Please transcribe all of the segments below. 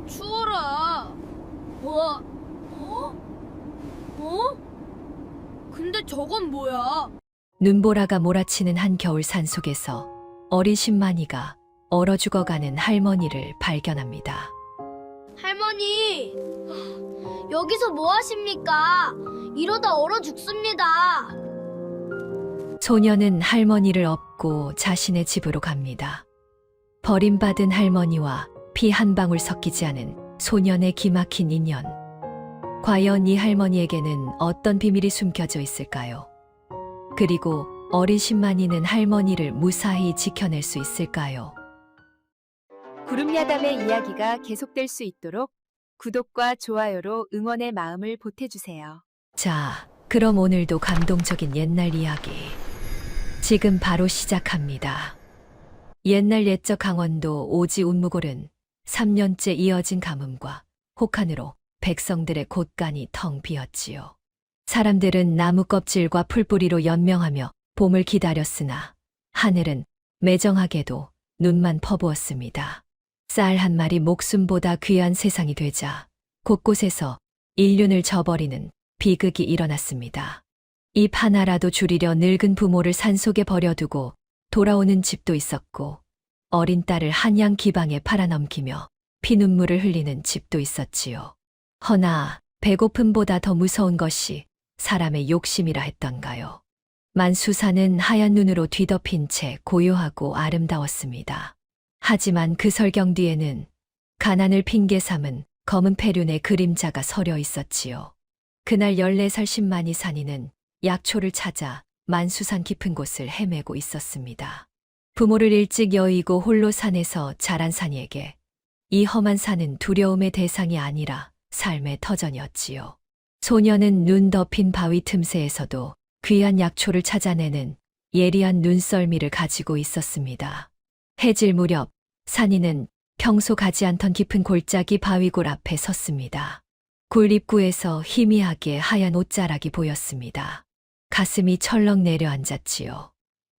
추워라. 근데 저건 뭐야? 눈보라가 몰아치는 한겨울 산속에서 어린 신만이가 얼어 죽어가는 할머니를 발견합니다. 할머니, 여기서 뭐 하십니까? 이러다 얼어 죽습니다. 소녀는 할머니를 업고 자신의 집으로 갑니다. 버림받은 할머니와 피 한 방울 섞이지 않은 소년의 기막힌 인연. 과연 이 할머니에게는 어떤 비밀이 숨겨져 있을까요? 그리고 어린 신만이는 할머니를 무사히 지켜낼 수 있을까요? 구름야담의 이야기가 계속될 수 있도록 구독과 좋아요로 응원의 마음을 보태주세요. 자, 그럼 오늘도 감동적인 옛날 이야기. 지금 바로 시작합니다. 옛날 옛적 강원도 오지 운무골은 3년째 이어진 가뭄과 혹한으로 백성들의 곳간이 텅 비었지요. 사람들은 나무 껍질과 풀뿌리로 연명하며 봄을 기다렸으나 하늘은 매정하게도 눈만 퍼부었습니다. 쌀 한 마리 목숨보다 귀한 세상이 되자 곳곳에서 인륜을 저버리는 비극이 일어났습니다. 입 하나라도 줄이려 늙은 부모를 산속에 버려두고 돌아오는 집도 있었고 어린 딸을 한양 기방에 팔아넘기며 피눈물을 흘리는 집도 있었지요. 허나 배고픔보다 더 무서운 것이 사람의 욕심이라 했던가요. 만수사는 하얀 눈으로 뒤덮인 채 고요하고 아름다웠습니다. 하지만 그 설경 뒤에는 가난을 핑계 삼은 검은 폐륜의 그림자가 서려 있었지요. 그날 14살 신만이 산이는 약초를 찾아 만수산 깊은 곳을 헤매고 있었습니다. 부모를 일찍 여의고 홀로 산에서 자란 산이에게 이 험한 산은 두려움의 대상이 아니라 삶의 터전이었지요. 소녀는 눈 덮인 바위 틈새에서도 귀한 약초를 찾아내는 예리한 눈썰미를 가지고 있었습니다. 해질 무렵 산이는 평소 가지 않던 깊은 골짜기 바위굴 앞에 섰습니다. 굴 입구에서 희미하게 하얀 옷자락이 보였습니다. 가슴이 철렁 내려앉았지요.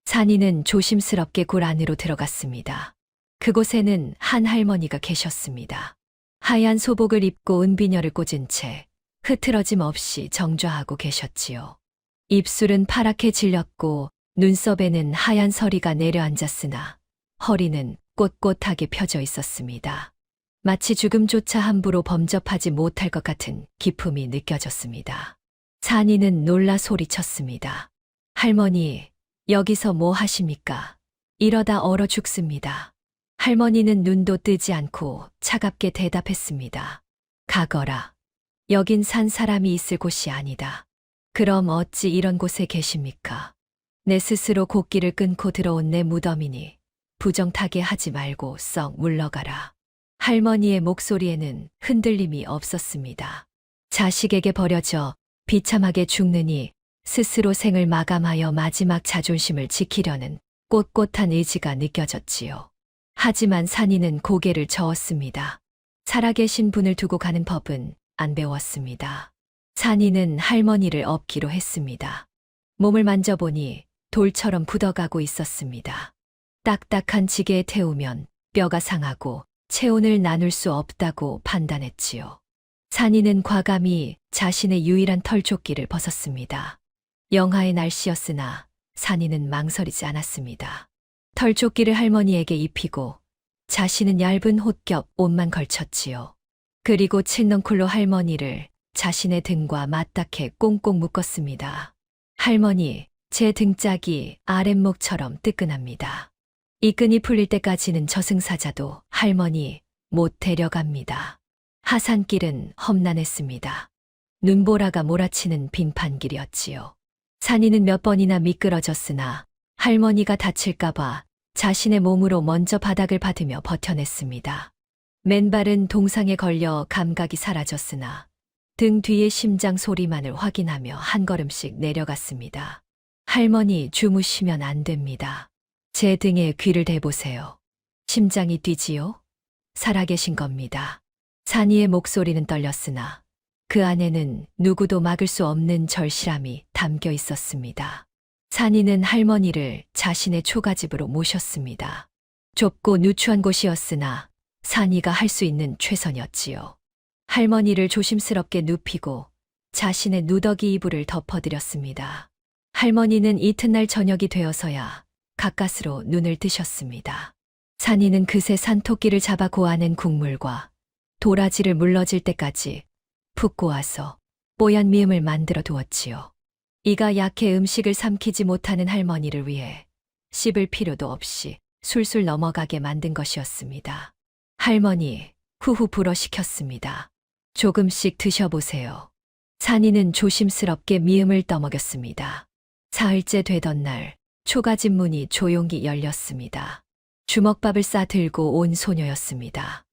산이는 조심스럽게 굴 안으로 들어갔습니다. 그곳에는 한 할머니가 계셨습니다. 하얀 소복을 입고 은비녀를 꽂은 채 흐트러짐 없이 정좌하고 계셨지요. 입술은 파랗게 질렸고 눈썹에는 하얀 서리가 내려앉았으나 허리는 꼿꼿하게 펴져 있었습니다. 마치 죽음조차 함부로 범접하지 못할 것 같은 기품이 느껴졌습니다. 산이는 놀라 소리쳤습니다. 할머니, 여기서 뭐 하십니까? 이러다 얼어 죽습니다. 할머니는 눈도 뜨지 않고 차갑게 대답했습니다. 가거라. 여긴 산 사람이 있을 곳이 아니다. 그럼 어찌 이런 곳에 계십니까? 내 스스로 곡기를 끊고 들어온 내 무덤이니 부정타게 하지 말고 썩 물러가라. 할머니의 목소리에는 흔들림이 없었습니다. 자식에게 버려져 비참하게 죽느니 스스로 생을 마감하여 마지막 자존심을 지키려는 꼿꼿한 의지가 느껴졌지요. 하지만 산이는 고개를 저었습니다. 살아계신 분을 두고 가는 법은 안 배웠습니다. 산이는 할머니를 업기로 했습니다. 몸을 만져보니 돌처럼 굳어가고 있었습니다. 딱딱한 지게에 태우면 뼈가 상하고 체온을 나눌 수 없다고 판단했지요. 산이는 과감히 자신의 유일한 털조끼를 벗었습니다. 영하의 날씨였으나 산이는 망설이지 않았습니다. 털조끼를 할머니에게 입히고 자신은 얇은 홑겹 옷만 걸쳤지요. 그리고 칠넝쿨로 할머니를 자신의 등과 맞닿게 꽁꽁 묶었습니다. 할머니, 제 등짝이 아랫목처럼 뜨끈합니다. 이 끈이 풀릴 때까지는 저승사자도 할머니 못 데려갑니다. 하산길은 험난했습니다. 눈보라가 몰아치는 빙판길이었지요. 산이는 몇 번이나 미끄러졌으나 할머니가 다칠까봐 자신의 몸으로 먼저 바닥을 받으며 버텨냈습니다. 맨발은 동상에 걸려 감각이 사라졌으나 등 뒤의 심장 소리만을 확인하며 한 걸음씩 내려갔습니다. 할머니, 주무시면 안 됩니다. 제 등에 귀를 대보세요. 심장이 뛰지요? 살아계신 겁니다. 산이의 목소리는 떨렸으나 그 안에는 누구도 막을 수 없는 절실함이 담겨 있었습니다. 산이는 할머니를 자신의 초가집으로 모셨습니다. 좁고 누추한 곳이었으나 산이가 할 수 있는 최선이었지요. 할머니를 조심스럽게 눕히고 자신의 누더기 이불을 덮어드렸습니다. 할머니는 이튿날 저녁이 되어서야 가까스로 눈을 뜨셨습니다. 산이는 그새 산토끼를 잡아 고아낸 국물과 도라지를 물러질 때까지 푹 고아서 뽀얀 미음을 만들어 두었지요. 이가 약해 음식을 삼키지 못하는 할머니를 위해 씹을 필요도 없이 술술 넘어가게 만든 것이었습니다. 할머니, 후후 불어시켰습니다. 조금씩 드셔보세요. 산이는 조심스럽게 미음을 떠먹였습니다. 사흘째 되던 날, 초가집 문이 조용히 열렸습니다. 주먹밥을 싸들고 온 소녀였습니다.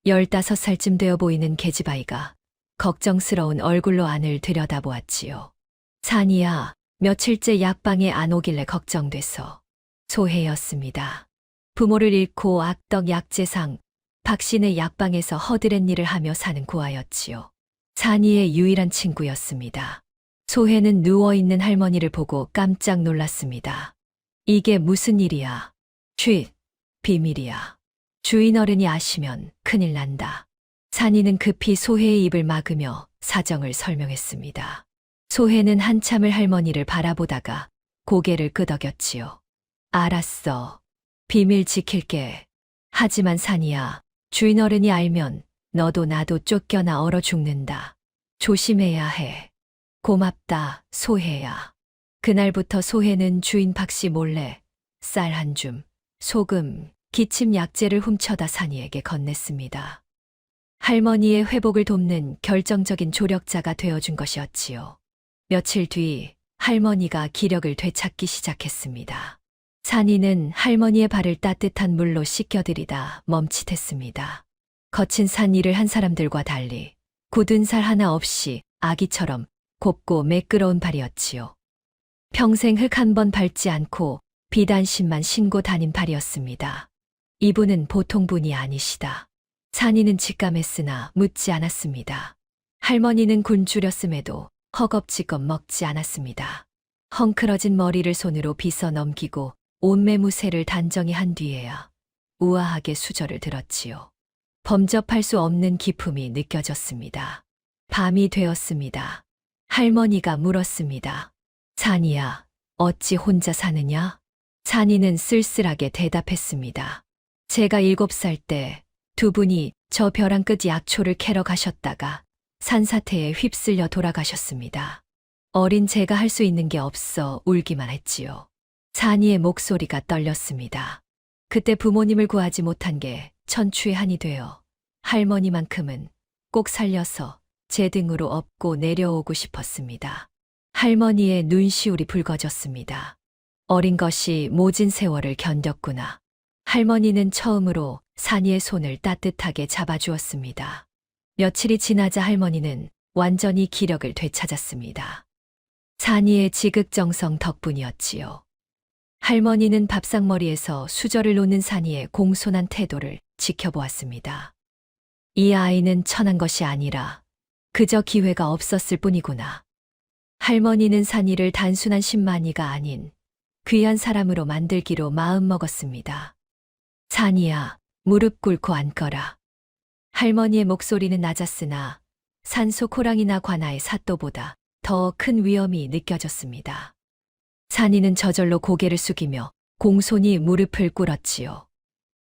15살쯤 되어 보이는 계집아이가 걱정스러운 얼굴로 안을 들여다보았지요. 산이야, 며칠째 약방에 안 오길래 걱정돼서. 소혜였습니다. 부모를 잃고 악덕 약재상 박신의 약방에서 허드렛 일을 하며 사는 고아였지요. 산이의 유일한 친구였습니다. 소혜는 누워있는 할머니를 보고 깜짝 놀랐습니다. 이게 무슨 일이야? 비밀이야. 주인 어른이 아시면 큰일 난다. 산이는 급히 소혜의 입을 막으며 사정을 설명했습니다. 소혜는 한참을 할머니를 바라보다가 고개를 끄덕였지요. 알았어. 비밀 지킬게. 하지만 산이야, 주인 어른이 알면 너도 나도 쫓겨나 얼어 죽는다. 조심해야 해. 고맙다, 소혜야. 그날부터 소혜는 주인 박씨 몰래 쌀 한 줌, 소금, 기침 약재를 훔쳐다 산이에게 건넸습니다. 할머니의 회복을 돕는 결정적인 조력자가 되어준 것이었지요. 며칠 뒤 할머니가 기력을 되찾기 시작했습니다. 산이는 할머니의 발을 따뜻한 물로 씻겨드리다 멈칫했습니다. 거친 산 일을 한 사람들과 달리 굳은 살 하나 없이 아기처럼 곱고 매끄러운 발이었지요. 평생 흙 한 번 밟지 않고 비단심만 신고 다닌 발이었습니다. 이분은 보통 분이 아니시다. 산이는 직감했으나 묻지 않았습니다. 할머니는 굶주렸음에도 허겁지겁 먹지 않았습니다. 헝클어진 머리를 손으로 빗어 넘기고 온매무새를 단정히 한 뒤에야 우아하게 수저를 들었지요. 범접할 수 없는 기품이 느껴졌습니다. 밤이 되었습니다. 할머니가 물었습니다. 산이야, 어찌 혼자 사느냐? 산이는 쓸쓸하게 대답했습니다. 제가 7살 때 두 분이 저 벼랑 끝 약초를 캐러 가셨다가 산사태에 휩쓸려 돌아가셨습니다. 어린 제가 할 수 있는 게 없어 울기만 했지요. 산이의 목소리가 떨렸습니다. 그때 부모님을 구하지 못한 게 천추의 한이 되어 할머니만큼은 꼭 살려서 제 등으로 업고 내려오고 싶었습니다. 할머니의 눈시울이 붉어졌습니다. 어린 것이 모진 세월을 견뎠구나. 할머니는 처음으로 산이의 손을 따뜻하게 잡아주었습니다. 며칠이 지나자 할머니는 완전히 기력을 되찾았습니다. 산이의 지극정성 덕분이었지요. 할머니는 밥상머리에서 수저를 놓는 산이의 공손한 태도를 지켜보았습니다. 이 아이는 천한 것이 아니라 그저 기회가 없었을 뿐이구나. 할머니는 산이를 단순한 신만이가 아닌 귀한 사람으로 만들기로 마음먹었습니다. 산이야, 무릎 꿇고 앉거라. 할머니의 목소리는 낮았으나 산속 호랑이나 관아의 사또보다 더 큰 위험이 느껴졌습니다. 산이는 저절로 고개를 숙이며 공손히 무릎을 꿇었지요.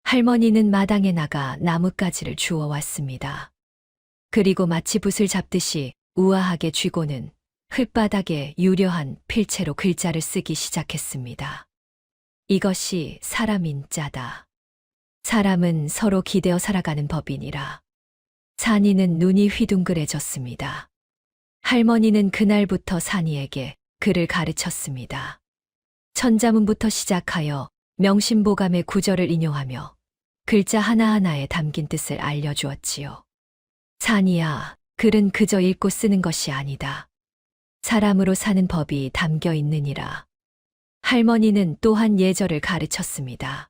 할머니는 마당에 나가 나뭇가지를 주워왔습니다. 그리고 마치 붓을 잡듯이 우아하게 쥐고는 흙바닥에 유려한 필체로 글자를 쓰기 시작했습니다. 이것이 사람인 자다. 사람은 서로 기대어 살아가는 법이니라. 산이는 눈이 휘둥그레졌습니다. 할머니는 그날부터 산이에게 글을 가르쳤습니다. 천자문부터 시작하여 명심보감의 구절을 인용하며 글자 하나하나에 담긴 뜻을 알려주었지요. 산이야, 글은 그저 읽고 쓰는 것이 아니다. 사람으로 사는 법이 담겨 있느니라. 할머니는 또한 예절을 가르쳤습니다.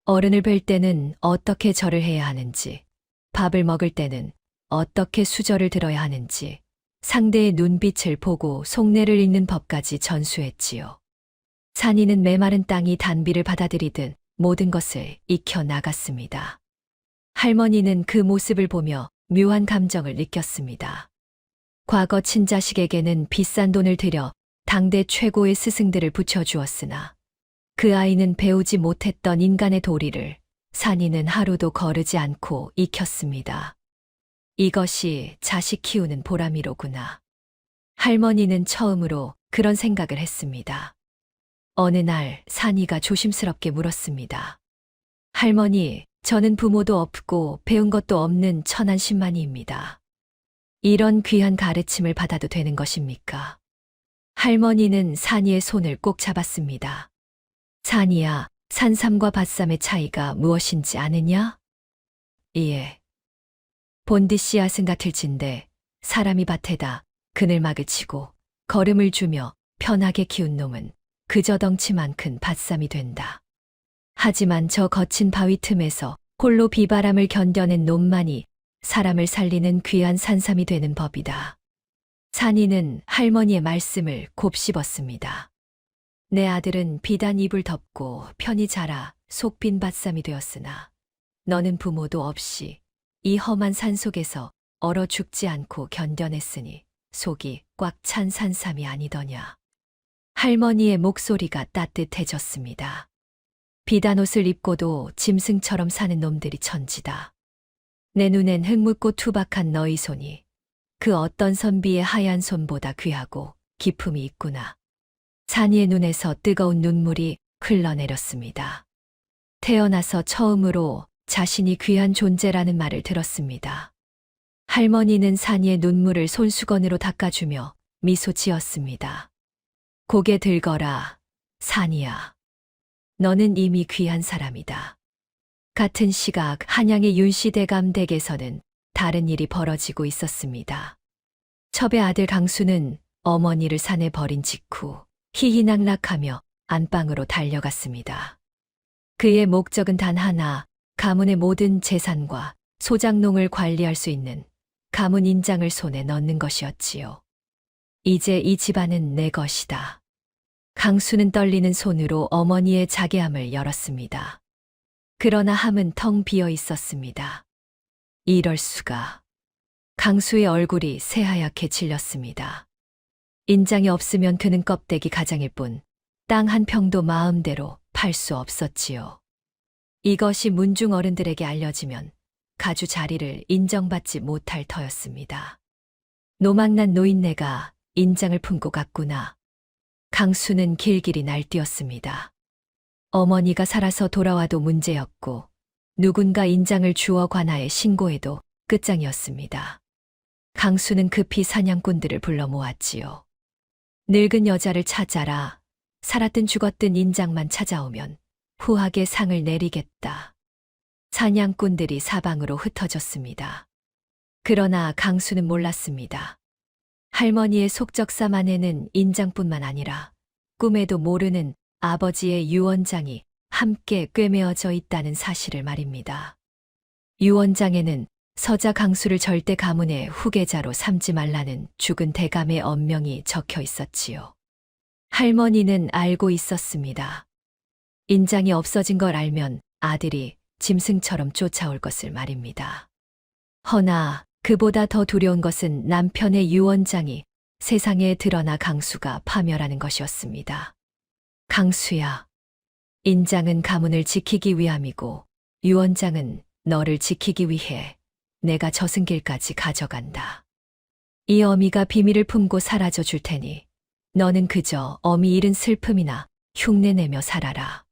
어른을 뵐 때는 어떻게 절을 해야 하는지, 밥을 먹을 때는 어떻게 수저를 들어야 하는지, 상대의 눈빛을 보고 속내를 읽는 법까지 전수했지요. 산이는 메마른 땅이 단비를 받아들이듯 모든 것을 익혀 나갔습니다. 할머니는 그 모습을 보며 묘한 감정을 느꼈습니다. 과거 친자식에게는 비싼 돈을 들여 당대 최고의 스승들을 붙여주었으나 그 아이는 배우지 못했던 인간의 도리를 산이는 하루도 거르지 않고 익혔습니다. 이것이 자식 키우는 보람이로구나. 할머니는 처음으로 그런 생각을 했습니다. 어느 날 산이가 조심스럽게 물었습니다. 할머니, 저는 부모도 없고 배운 것도 없는 천한신만이입니다. 이런 귀한 가르침을 받아도 되는 것입니까? 할머니는 산이의 손을 꼭 잡았습니다. 산이야, 산삼과 밭삼의 차이가 무엇인지 아느냐? 예. 본디 씨앗은 같을진데 사람이 밭에다 그늘막을 치고 거름을 주며 편하게 키운 놈은 그저 덩치만 큰 밭삼이 된다. 하지만 저 거친 바위 틈에서 홀로 비바람을 견뎌낸 놈만이 사람을 살리는 귀한 산삼이 되는 법이다. 산이는 할머니의 말씀을 곱씹었습니다. 내 아들은 비단 이불 덮고 편히 자라 속 빈 밭삼이 되었으나 너는 부모도 없이 이 험한 산속에서 얼어 죽지 않고 견뎌냈으니 속이 꽉 찬 산삼이 아니더냐. 할머니의 목소리가 따뜻해졌습니다. 비단 옷을 입고도 짐승처럼 사는 놈들이 천지다. 내 눈엔 흙묻고 투박한 너희 손이 그 어떤 선비의 하얀 손보다 귀하고 기품이 있구나. 산이의 눈에서 뜨거운 눈물이 흘러내렸습니다. 태어나서 처음으로 자신이 귀한 존재라는 말을 들었습니다. 할머니는 산이의 눈물을 손수건으로 닦아주며 미소 지었습니다. 고개 들거라, 산이야. 너는 이미 귀한 사람이다. 같은 시각 한양의 윤씨대감 댁에서는 다른 일이 벌어지고 있었습니다. 첩의 아들 강수는 어머니를 산에 버린 직후 희희낙락하며 안방으로 달려갔습니다. 그의 목적은 단 하나, 가문의 모든 재산과 소작농을 관리할 수 있는 가문 인장을 손에 넣는 것이었지요. 이제 이 집안은 내 것이다. 강수는 떨리는 손으로 어머니의 자개함을 열었습니다. 그러나 함은 텅 비어 있었습니다. 이럴 수가. 강수의 얼굴이 새하얗게 질렸습니다. 인장이 없으면 그는 껍데기 가장일 뿐 땅 한 평도 마음대로 팔 수 없었지요. 이것이 문중 어른들에게 알려지면 가주 자리를 인정받지 못할 터였습니다. 노망난 노인네가 인장을 품고 갔구나. 강수는 길길이 날뛰었습니다. 어머니가 살아서 돌아와도 문제였고 누군가 인장을 주워 관하에 신고해도 끝장이었습니다. 강수는 급히 사냥꾼들을 불러 모았지요. 늙은 여자를 찾아라. 살았든 죽었든 인장만 찾아오면 후하게 상을 내리겠다. 사냥꾼들이 사방으로 흩어졌습니다. 그러나 강수는 몰랐습니다. 할머니의 속적삼 안에는 인장뿐만 아니라 꿈에도 모르는 아버지의 유언장이 함께 꿰매어져 있다는 사실을 말입니다. 유언장에는 서자 강수를 절대 가문의 후계자로 삼지 말라는 죽은 대감의 언명이 적혀 있었지요. 할머니는 알고 있었습니다. 인장이 없어진 걸 알면 아들이 짐승처럼 쫓아올 것을 말입니다. 허나 그보다 더 두려운 것은 남편의 유언장이 세상에 드러나 강수가 파멸하는 것이었습니다. 강수야, 인장은 가문을 지키기 위함이고 유언장은 너를 지키기 위해 내가 저승길까지 가져간다. 이 어미가 비밀을 품고 사라져 줄 테니 너는 그저 어미 잃은 슬픔이나 흉내내며 살아라.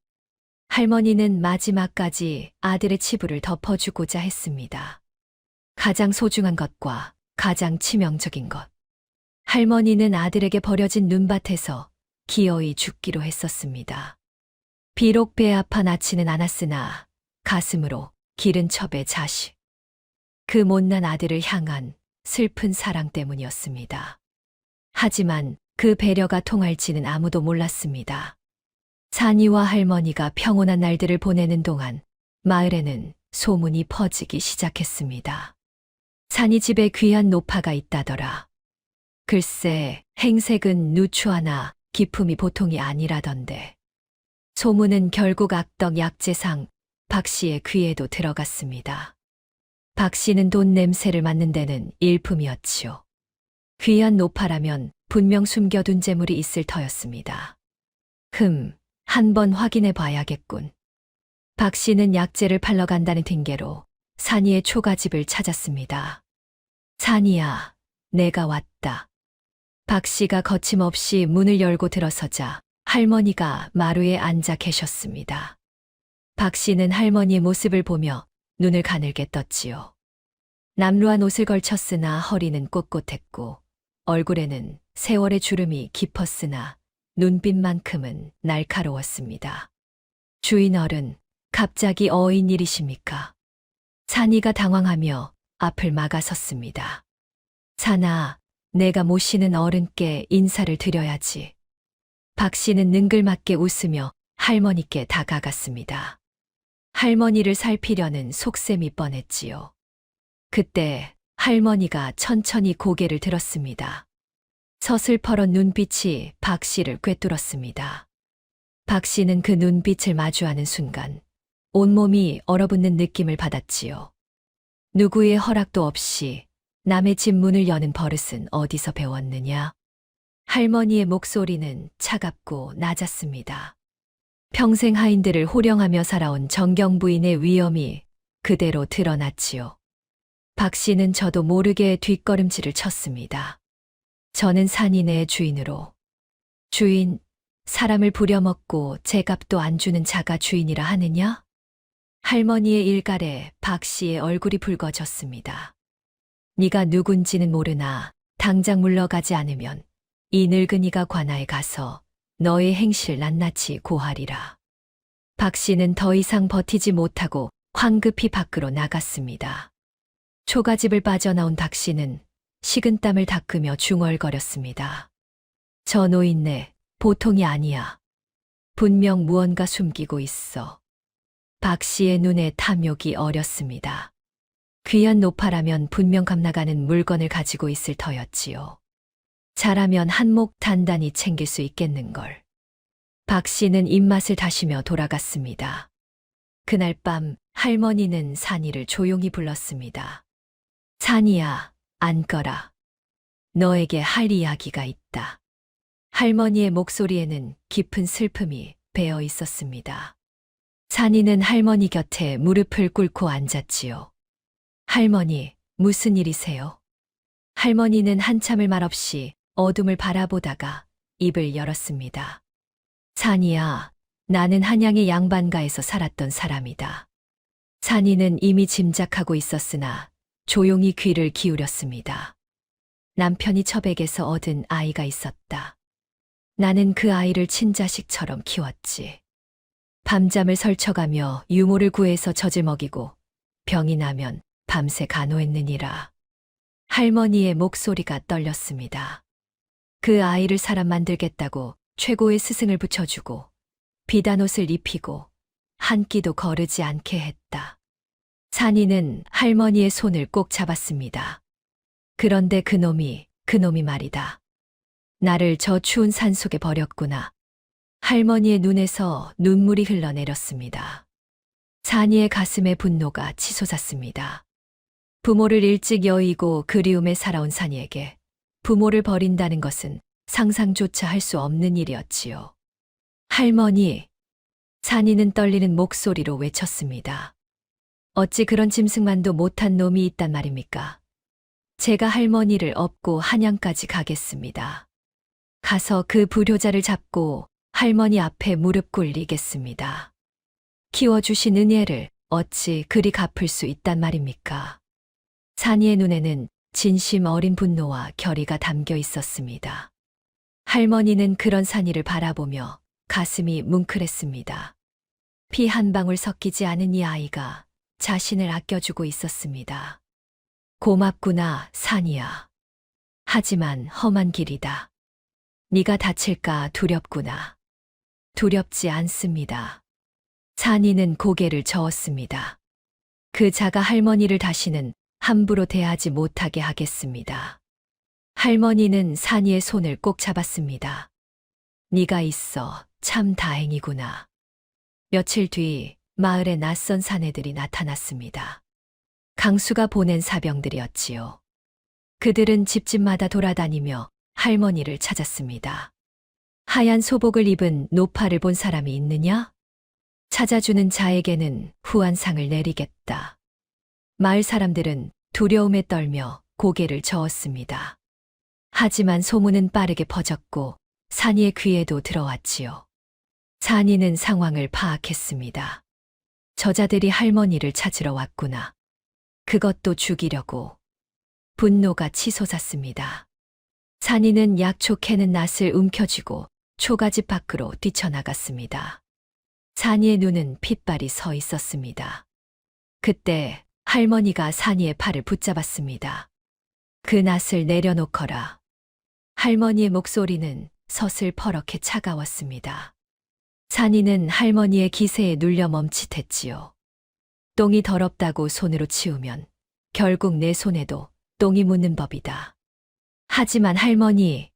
할머니는 마지막까지 아들의 치부를 덮어주고자 했습니다. 가장 소중한 것과 가장 치명적인 것. 할머니는 아들에게 버려진 눈밭에서 기어이 죽기로 했었습니다. 비록 배 아파 낳지는 않았으나 가슴으로 기른 첩의 자식. 그 못난 아들을 향한 슬픈 사랑 때문이었습니다. 하지만 그 배려가 통할지는 아무도 몰랐습니다. 산이와 할머니가 평온한 날들을 보내는 동안 마을에는 소문이 퍼지기 시작했습니다. 산이 집에 귀한 노파가 있다더라. 글쎄, 행색은 누추하나 기품이 보통이 아니라던데. 소문은 결국 악덕 약재상 박 씨의 귀에도 들어갔습니다. 박 씨는 돈 냄새를 맡는 데는 일품이었지요. 귀한 노파라면 분명 숨겨둔 재물이 있을 터였습니다. 한번 확인해 봐야겠군. 박 씨는 약재를 팔러 간다는 핑계로 산이의 초가집을 찾았습니다. 산이야, 내가 왔다. 박 씨가 거침없이 문을 열고 들어서자 할머니가 마루에 앉아 계셨습니다. 박 씨는 할머니의 모습을 보며 눈을 가늘게 떴지요. 남루한 옷을 걸쳤으나 허리는 꼿꼿했고 얼굴에는 세월의 주름이 깊었으나 눈빛만큼은 날카로웠습니다. 주인 어른, 갑자기 어인 일이십니까? 산이가 당황하며 앞을 막아섰습니다. 산아, 내가 모시는 어른께 인사를 드려야지. 박 씨는 능글맞게 웃으며 할머니께 다가갔습니다. 할머니를 살피려는 속셈이 뻔했지요. 그때 할머니가 천천히 고개를 들었습니다. 서슬퍼런 눈빛이 박 씨를 꿰뚫었습니다. 박 씨는 그 눈빛을 마주하는 순간 온몸이 얼어붙는 느낌을 받았지요. 누구의 허락도 없이 남의 집 문을 여는 버릇은 어디서 배웠느냐? 할머니의 목소리는 차갑고 낮았습니다. 평생 하인들을 호령하며 살아온 정경 부인의 위엄이 그대로 드러났지요. 박 씨는 저도 모르게 뒷걸음질을 쳤습니다. 저는 산인의 주인으로. 주인, 사람을 부려먹고 제값도 안 주는 자가 주인이라 하느냐? 할머니의 일갈에 박 씨의 얼굴이 붉어졌습니다. 네가 누군지는 모르나 당장 물러가지 않으면 이 늙은이가 관아에 가서 너의 행실 낱낱이 고하리라. 박 씨는 더 이상 버티지 못하고 황급히 밖으로 나갔습니다. 초가집을 빠져나온 박 씨는 식은땀을 닦으며 중얼거렸습니다. 저 노인네 보통이 아니야. 분명 무언가 숨기고 있어. 박 씨의 눈에 탐욕이 어렸습니다. 귀한 노파라면 분명 감나가는 물건을 가지고 있을 터였지요. 잘하면 한몫 단단히 챙길 수 있겠는걸. 박 씨는 입맛을 다시며 돌아갔습니다. 그날 밤 할머니는 산이를 조용히 불렀습니다. 산이야, 앉거라. 너에게 할 이야기가 있다. 할머니의 목소리에는 깊은 슬픔이 배어 있었습니다. 산이는 할머니 곁에 무릎을 꿇고 앉았지요. 할머니, 무슨 일이세요? 할머니는 한참을 말없이 어둠을 바라보다가 입을 열었습니다. 산이야, 나는 한양의 양반가에서 살았던 사람이다. 산이는 이미 짐작하고 있었으나 조용히 귀를 기울였습니다. 남편이 처백에서 얻은 아이가 있었다. 나는 그 아이를 친자식처럼 키웠지. 밤잠을 설쳐가며 유모를 구해서 젖을 먹이고 병이 나면 밤새 간호했느니라. 할머니의 목소리가 떨렸습니다. 그 아이를 사람 만들겠다고 최고의 스승을 붙여주고 비단옷을 입히고 한 끼도 거르지 않게 했다. 산이는 할머니의 손을 꼭 잡았습니다. 그런데 그놈이 말이다. 나를 저 추운 산속에 버렸구나. 할머니의 눈에서 눈물이 흘러내렸습니다. 산이의 가슴에 분노가 치솟았습니다. 부모를 일찍 여의고 그리움에 살아온 산이에게 부모를 버린다는 것은 상상조차 할 수 없는 일이었지요. 할머니, 산이는 떨리는 목소리로 외쳤습니다. 어찌 그런 짐승만도 못한 놈이 있단 말입니까? 제가 할머니를 업고 한양까지 가겠습니다. 가서 그 불효자를 잡고 할머니 앞에 무릎 꿇리겠습니다. 키워주신 은혜를 어찌 그리 갚을 수 있단 말입니까? 산이의 눈에는 진심 어린 분노와 결의가 담겨 있었습니다. 할머니는 그런 산이를 바라보며 가슴이 뭉클했습니다. 피 한 방울 섞이지 않은 이 아이가 자신을 아껴주고 있었습니다. 고맙구나, 산이야. 하지만 험한 길이다. 네가 다칠까 두렵구나. 두렵지 않습니다. 산이는 고개를 저었습니다. 그 자가 할머니를 다시는 함부로 대하지 못하게 하겠습니다. 할머니는 산이의 손을 꼭 잡았습니다. 네가 있어 참 다행이구나. 며칠 뒤 마을에 낯선 사내들이 나타났습니다. 강수가 보낸 사병들이었지요. 그들은 집집마다 돌아다니며 할머니를 찾았습니다. 하얀 소복을 입은 노파를 본 사람이 있느냐? 찾아주는 자에게는 후한상을 내리겠다. 마을 사람들은 두려움에 떨며 고개를 저었습니다. 하지만 소문은 빠르게 퍼졌고 산이의 귀에도 들어왔지요. 산이는 상황을 파악했습니다. 저자들이 할머니를 찾으러 왔구나. 그것도 죽이려고. 분노가 치솟았습니다. 산이는 약초 캐는 낫을 움켜쥐고 초가집 밖으로 뛰쳐나갔습니다. 산이의 눈은 핏발이 서 있었습니다. 그때 할머니가 산이의 팔을 붙잡았습니다. 그 낫을 내려놓거라. 할머니의 목소리는 서슬퍼렇게 차가웠습니다. 산이는 할머니의 기세에 눌려 멈칫했지요. 똥이 더럽다고 손으로 치우면 결국 내 손에도 똥이 묻는 법이다. 하지만 할머니,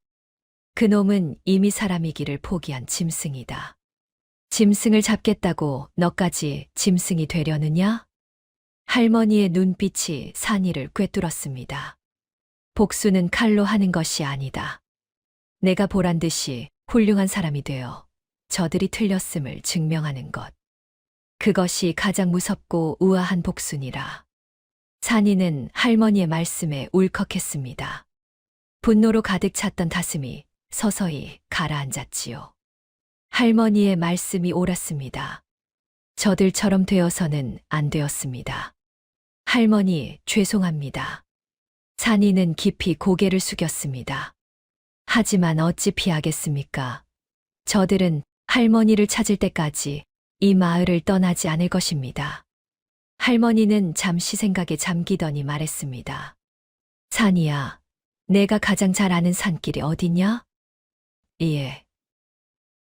그놈은 이미 사람이기를 포기한 짐승이다. 짐승을 잡겠다고 너까지 짐승이 되려느냐? 할머니의 눈빛이 산이를 꿰뚫었습니다. 복수는 칼로 하는 것이 아니다. 내가 보란 듯이 훌륭한 사람이 되어 저들이 틀렸음을 증명하는 것. 그것이 가장 무섭고 우아한 복수니라. 산이는 할머니의 말씀에 울컥했습니다. 분노로 가득 찼던 가슴이 서서히 가라앉았지요. 할머니의 말씀이 옳았습니다. 저들처럼 되어서는 안 되었습니다. 할머니, 죄송합니다. 산이는 깊이 고개를 숙였습니다. 하지만 어찌 피하겠습니까? 저들은 할머니를 찾을 때까지 이 마을을 떠나지 않을 것입니다. 할머니는 잠시 생각에 잠기더니 말했습니다. 산이야, 내가 가장 잘 아는 산길이 어디냐? 예.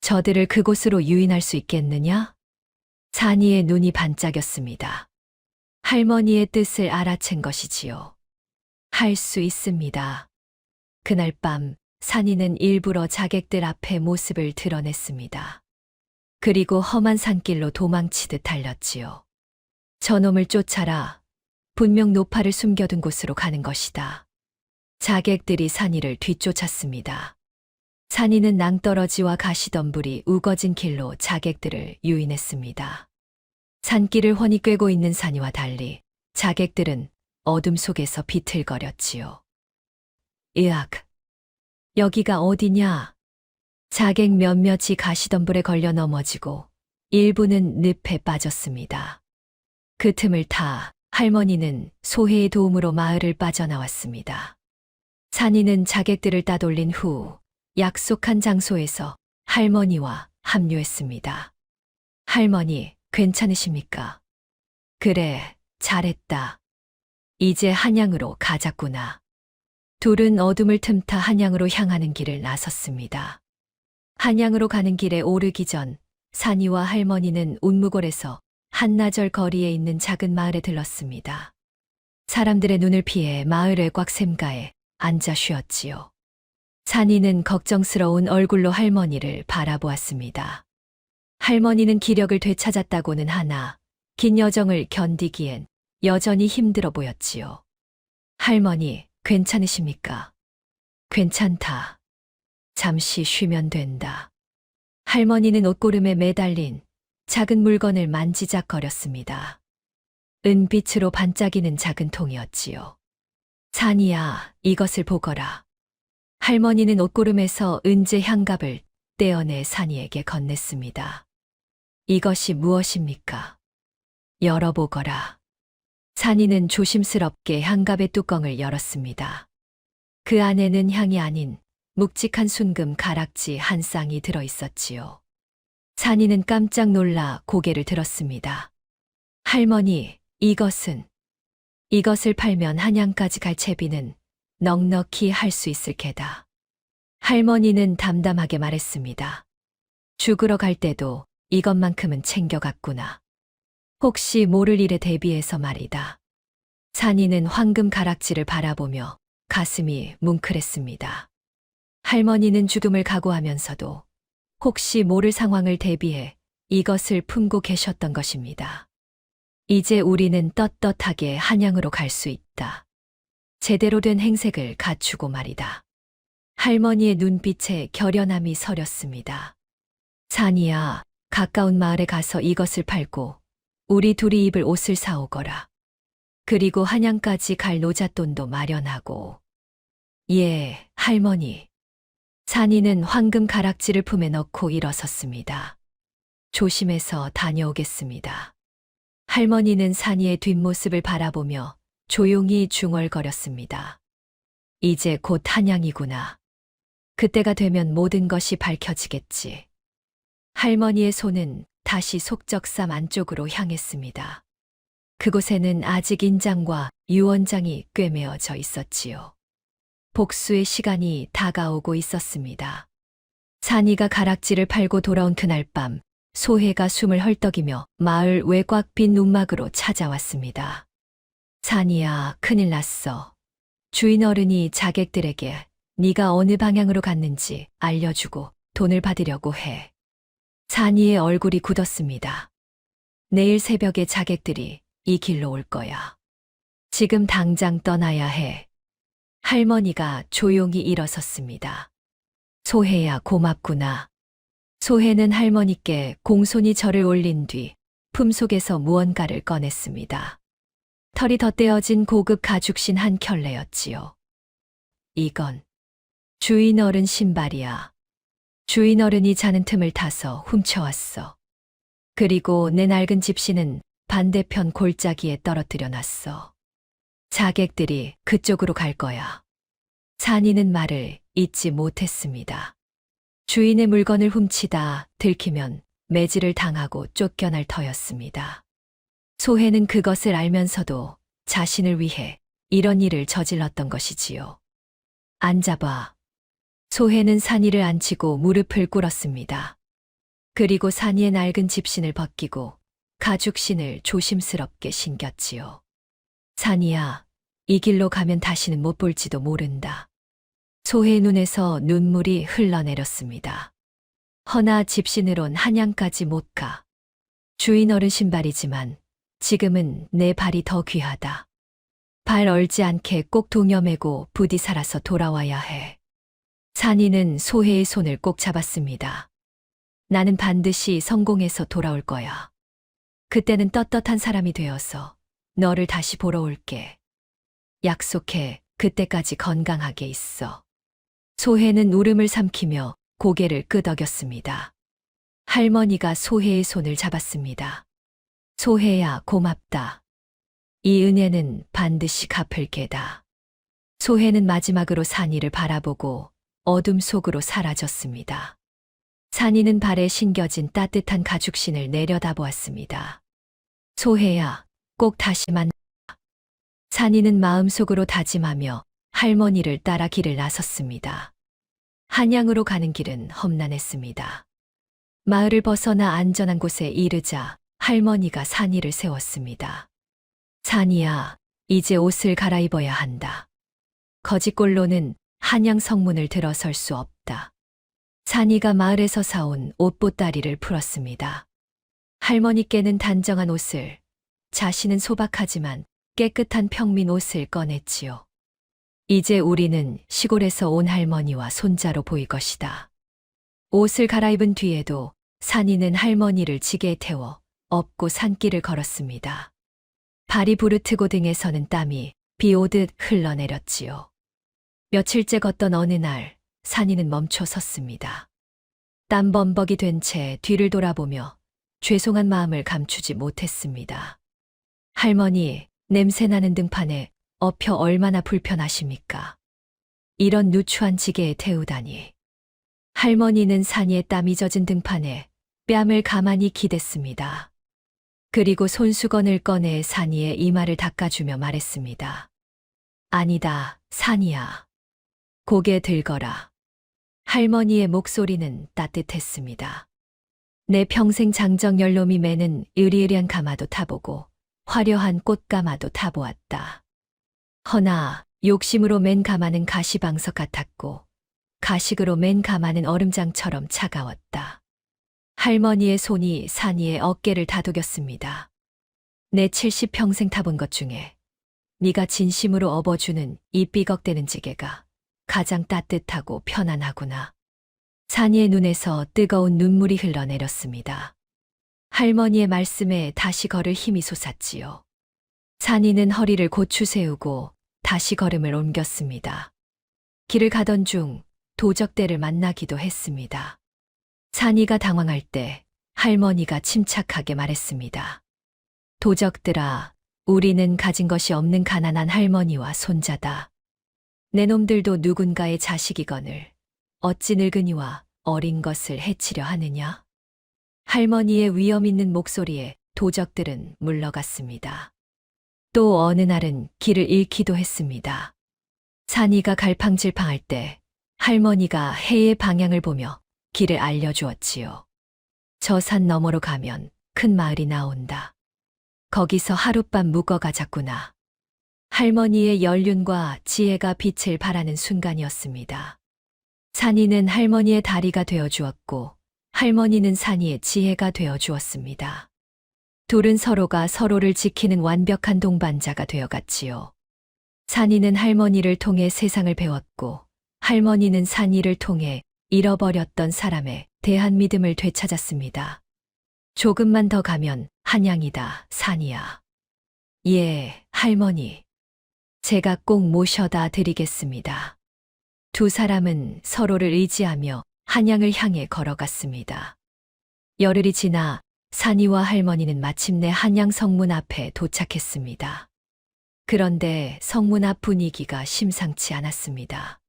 저들을 그곳으로 유인할 수 있겠느냐? 산이의 눈이 반짝였습니다. 할머니의 뜻을 알아챈 것이지요. 할 수 있습니다. 그날 밤 산이는 일부러 자객들 앞에 모습을 드러냈습니다. 그리고 험한 산길로 도망치듯 달렸지요. 저놈을 쫓아라. 분명 노파를 숨겨둔 곳으로 가는 것이다. 자객들이 산이를 뒤쫓았습니다. 산이는 낭떠러지와 가시덤불이 우거진 길로 자객들을 유인했습니다. 산길을 훤히 꿰고 있는 산이와 달리 자객들은 어둠 속에서 비틀거렸지요. 으악! 여기가 어디냐? 자객 몇몇이 가시덤불에 걸려 넘어지고 일부는 늪에 빠졌습니다. 그 틈을 타 할머니는 소해의 도움으로 마을을 빠져나왔습니다. 산이는 자객들을 따돌린 후 약속한 장소에서 할머니와 합류했습니다. 할머니, 괜찮으십니까? 그래, 잘했다. 이제 한양으로 가자꾸나. 둘은 어둠을 틈타 한양으로 향하는 길을 나섰습니다. 한양으로 가는 길에 오르기 전 산이와 할머니는 운무골에서 한나절 거리에 있는 작은 마을에 들렀습니다. 사람들의 눈을 피해 마을 외곽 샘가에 앉아 쉬었지요. 산이는 걱정스러운 얼굴로 할머니를 바라보았습니다. 할머니는 기력을 되찾았다고는 하나 긴 여정을 견디기엔 여전히 힘들어 보였지요. 할머니, 괜찮으십니까? 괜찮다. 잠시 쉬면 된다. 할머니는 옷고름에 매달린 작은 물건을 만지작거렸습니다. 은빛으로 반짝이는 작은 통이었지요. 산이야, 이것을 보거라. 할머니는 옷고름에서 은재 향갑을 떼어내 산이에게 건넸습니다. 이것이 무엇입니까? 열어보거라. 산이는 조심스럽게 향갑의 뚜껑을 열었습니다. 그 안에는 향이 아닌 묵직한 순금 가락지 한 쌍이 들어 있었지요. 산이는 깜짝 놀라 고개를 들었습니다. 할머니, 이것을 팔면 한양까지 갈 채비는 넉넉히 할 수 있을 게다. 할머니는 담담하게 말했습니다. 죽으러 갈 때도 이것만큼은 챙겨갔구나. 혹시 모를 일에 대비해서 말이다. 산이는 황금 가락지를 바라보며 가슴이 뭉클했습니다. 할머니는 죽음을 각오하면서도 혹시 모를 상황을 대비해 이것을 품고 계셨던 것입니다. 이제 우리는 떳떳하게 한양으로 갈 수 있다. 제대로 된 행색을 갖추고 말이다. 할머니의 눈빛에 결연함이 서렸습니다. 산이야, 가까운 마을에 가서 이것을 팔고 우리 둘이 입을 옷을 사오거라. 그리고 한양까지 갈 노잣돈도 마련하고. 예, 할머니. 산이는 황금 가락지를 품에 넣고 일어섰습니다. 조심해서 다녀오겠습니다. 할머니는 산이의 뒷모습을 바라보며 조용히 중얼거렸습니다. 이제 곧 한양이구나. 그때가 되면 모든 것이 밝혀지겠지. 할머니의 손은 다시 속적삼 안쪽으로 향했습니다. 그곳에는 아직 인장과 유언장이 꿰매어져 있었지요. 복수의 시간이 다가오고 있었습니다. 산이가 가락지를 팔고 돌아온 그날 밤, 소혜가 숨을 헐떡이며 마을 외곽 빈 움막으로 찾아왔습니다. 산이야, 큰일 났어. 주인 어른이 자객들에게 네가 어느 방향으로 갔는지 알려주고 돈을 받으려고 해. 산이의 얼굴이 굳었습니다. 내일 새벽에 자객들이 이 길로 올 거야. 지금 당장 떠나야 해. 할머니가 조용히 일어섰습니다. 소혜야, 고맙구나. 소혜는 할머니께 공손히 절을 올린 뒤 품속에서 무언가를 꺼냈습니다. 털이 덧대어진 고급 가죽신 한 켤레였지요. 이건 주인 어른 신발이야. 주인 어른이 자는 틈을 타서 훔쳐왔어. 그리고 내 낡은 집시는 반대편 골짜기에 떨어뜨려 놨어. 자객들이 그쪽으로 갈 거야. 산이는 말을 잇지 못했습니다. 주인의 물건을 훔치다 들키면 매질을 당하고 쫓겨날 터였습니다. 소혜는 그것을 알면서도 자신을 위해 이런 일을 저질렀던 것이지요. 앉아봐. 소혜는 산이를 앉히고 무릎을 꿇었습니다. 그리고 산이의 낡은 집신을 벗기고 가죽신을 조심스럽게 신겼지요. 산이야, 이 길로 가면 다시는 못 볼지도 모른다. 소혜의 눈에서 눈물이 흘러내렸습니다. 허나 집신으론 한양까지 못 가. 주인 어른 신발이지만 지금은 내 발이 더 귀하다. 발 얼지 않게 꼭 동여매고 부디 살아서 돌아와야 해. 산이는 소혜의 손을 꼭 잡았습니다. 나는 반드시 성공해서 돌아올 거야. 그때는 떳떳한 사람이 되어서 너를 다시 보러 올게. 약속해, 그때까지 건강하게 있어. 소혜는 울음을 삼키며 고개를 끄덕였습니다. 할머니가 소혜의 손을 잡았습니다. 소혜야, 고맙다. 이 은혜는 반드시 갚을 게다. 소혜는 마지막으로 산이를 바라보고 어둠 속으로 사라졌습니다. 산이는 발에 신겨진 따뜻한 가죽신을 내려다보았습니다. 소혜야, 꼭 다시 만나. 산이는 마음속으로 다짐하며 할머니를 따라 길을 나섰습니다. 한양으로 가는 길은 험난했습니다. 마을을 벗어나 안전한 곳에 이르자 할머니가 산이를 세웠습니다. 산이야, 이제 옷을 갈아입어야 한다. 거짓골로는 한양 성문을 들어설 수 없다. 산이가 마을에서 사온 옷보따리를 풀었습니다. 할머니께는 단정한 옷을, 자신은 소박하지만 깨끗한 평민 옷을 꺼냈지요. 이제 우리는 시골에서 온 할머니와 손자로 보일 것이다. 옷을 갈아입은 뒤에도 산이는 할머니를 지게에 태워 업고 산길을 걸었습니다. 발이 부르트고 등에서는 땀이 비 오듯 흘러내렸지요. 며칠째 걷던 어느 날 산이는 멈춰 섰습니다. 땀 범벅이 된 채 뒤를 돌아보며 죄송한 마음을 감추지 못했습니다. 할머니, 냄새나는 등판에 엎혀 얼마나 불편하십니까? 이런 누추한 지게에 태우다니. 할머니는 산이의 땀이 젖은 등판에 뺨을 가만히 기댔습니다. 그리고 손수건을 꺼내 산이의 이마를 닦아주며 말했습니다. 아니다, 산이야. 고개 들거라. 할머니의 목소리는 따뜻했습니다. 내 평생 장정 열놈이 매는 으리으리한 가마도 타보고 화려한 꽃가마도 타보았다. 허나 욕심으로 맨 가마는 가시방석 같았고 가식으로 맨 가마는 얼음장처럼 차가웠다. 할머니의 손이 산이의 어깨를 다독였습니다. 내 70평생 타본 것 중에 네가 진심으로 업어주는 이 삐걱대는 지게가 가장 따뜻하고 편안하구나. 산이의 눈에서 뜨거운 눈물이 흘러내렸습니다. 할머니의 말씀에 다시 걸을 힘이 솟았지요. 산이는 허리를 고추 세우고 다시 걸음을 옮겼습니다. 길을 가던 중 도적대를 만나기도 했습니다. 산이가 당황할 때 할머니가 침착하게 말했습니다. 도적들아, 우리는 가진 것이 없는 가난한 할머니와 손자다. 내 놈들도 누군가의 자식이거늘 어찌 늙은이와 어린 것을 해치려 하느냐? 할머니의 위험 있는 목소리에 도적들은 물러갔습니다. 또 어느 날은 길을 잃기도 했습니다. 산이가 갈팡질팡할 때 할머니가 해의 방향을 보며 길을 알려주었지요. 저 산 너머로 가면 큰 마을이 나온다. 거기서 하룻밤 묵어가자꾸나. 할머니의 연륜과 지혜가 빛을 발하는 순간이었습니다. 산이는 할머니의 다리가 되어주었고 할머니는 산이의 지혜가 되어주었습니다. 둘은 서로가 서로를 지키는 완벽한 동반자가 되어갔지요. 산이는 할머니를 통해 세상을 배웠고 할머니는 산이를 통해 잃어버렸던 사람에 대한 믿음을 되찾았습니다. 조금만 더 가면 한양이다, 산이야. 예, 할머니. 제가 꼭 모셔다 드리겠습니다. 두 사람은 서로를 의지하며 한양을 향해 걸어갔습니다. 열흘이 지나 산이와 할머니는 마침내 한양 성문 앞에 도착했습니다. 그런데 성문 앞 분위기가 심상치 않았습니다.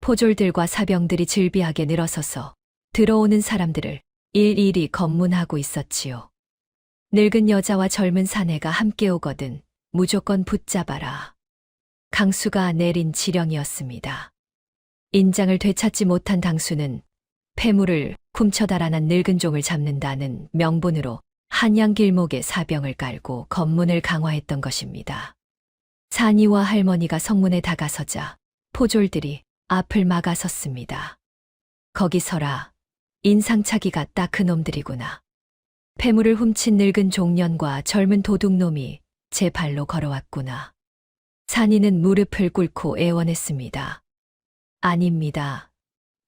포졸들과 사병들이 질비하게 늘어서서 들어오는 사람들을 일일이 검문하고 있었지요. 늙은 여자와 젊은 사내가 함께 오거든 무조건 붙잡아라. 강수가 내린 지령이었습니다. 인장을 되찾지 못한 당수는 폐물을 훔쳐달아난 늙은 종을 잡는다는 명분으로 한양 길목에 사병을 깔고 검문을 강화했던 것입니다. 산이와 할머니가 성문에 다가서자 포졸들이 앞을 막아섰습니다. 거기 서라. 인상차기가 딱 그놈들이구나. 폐물을 훔친 늙은 종년과 젊은 도둑놈이 제 발로 걸어왔구나. 산이는 무릎을 꿇고 애원했습니다. 아닙니다.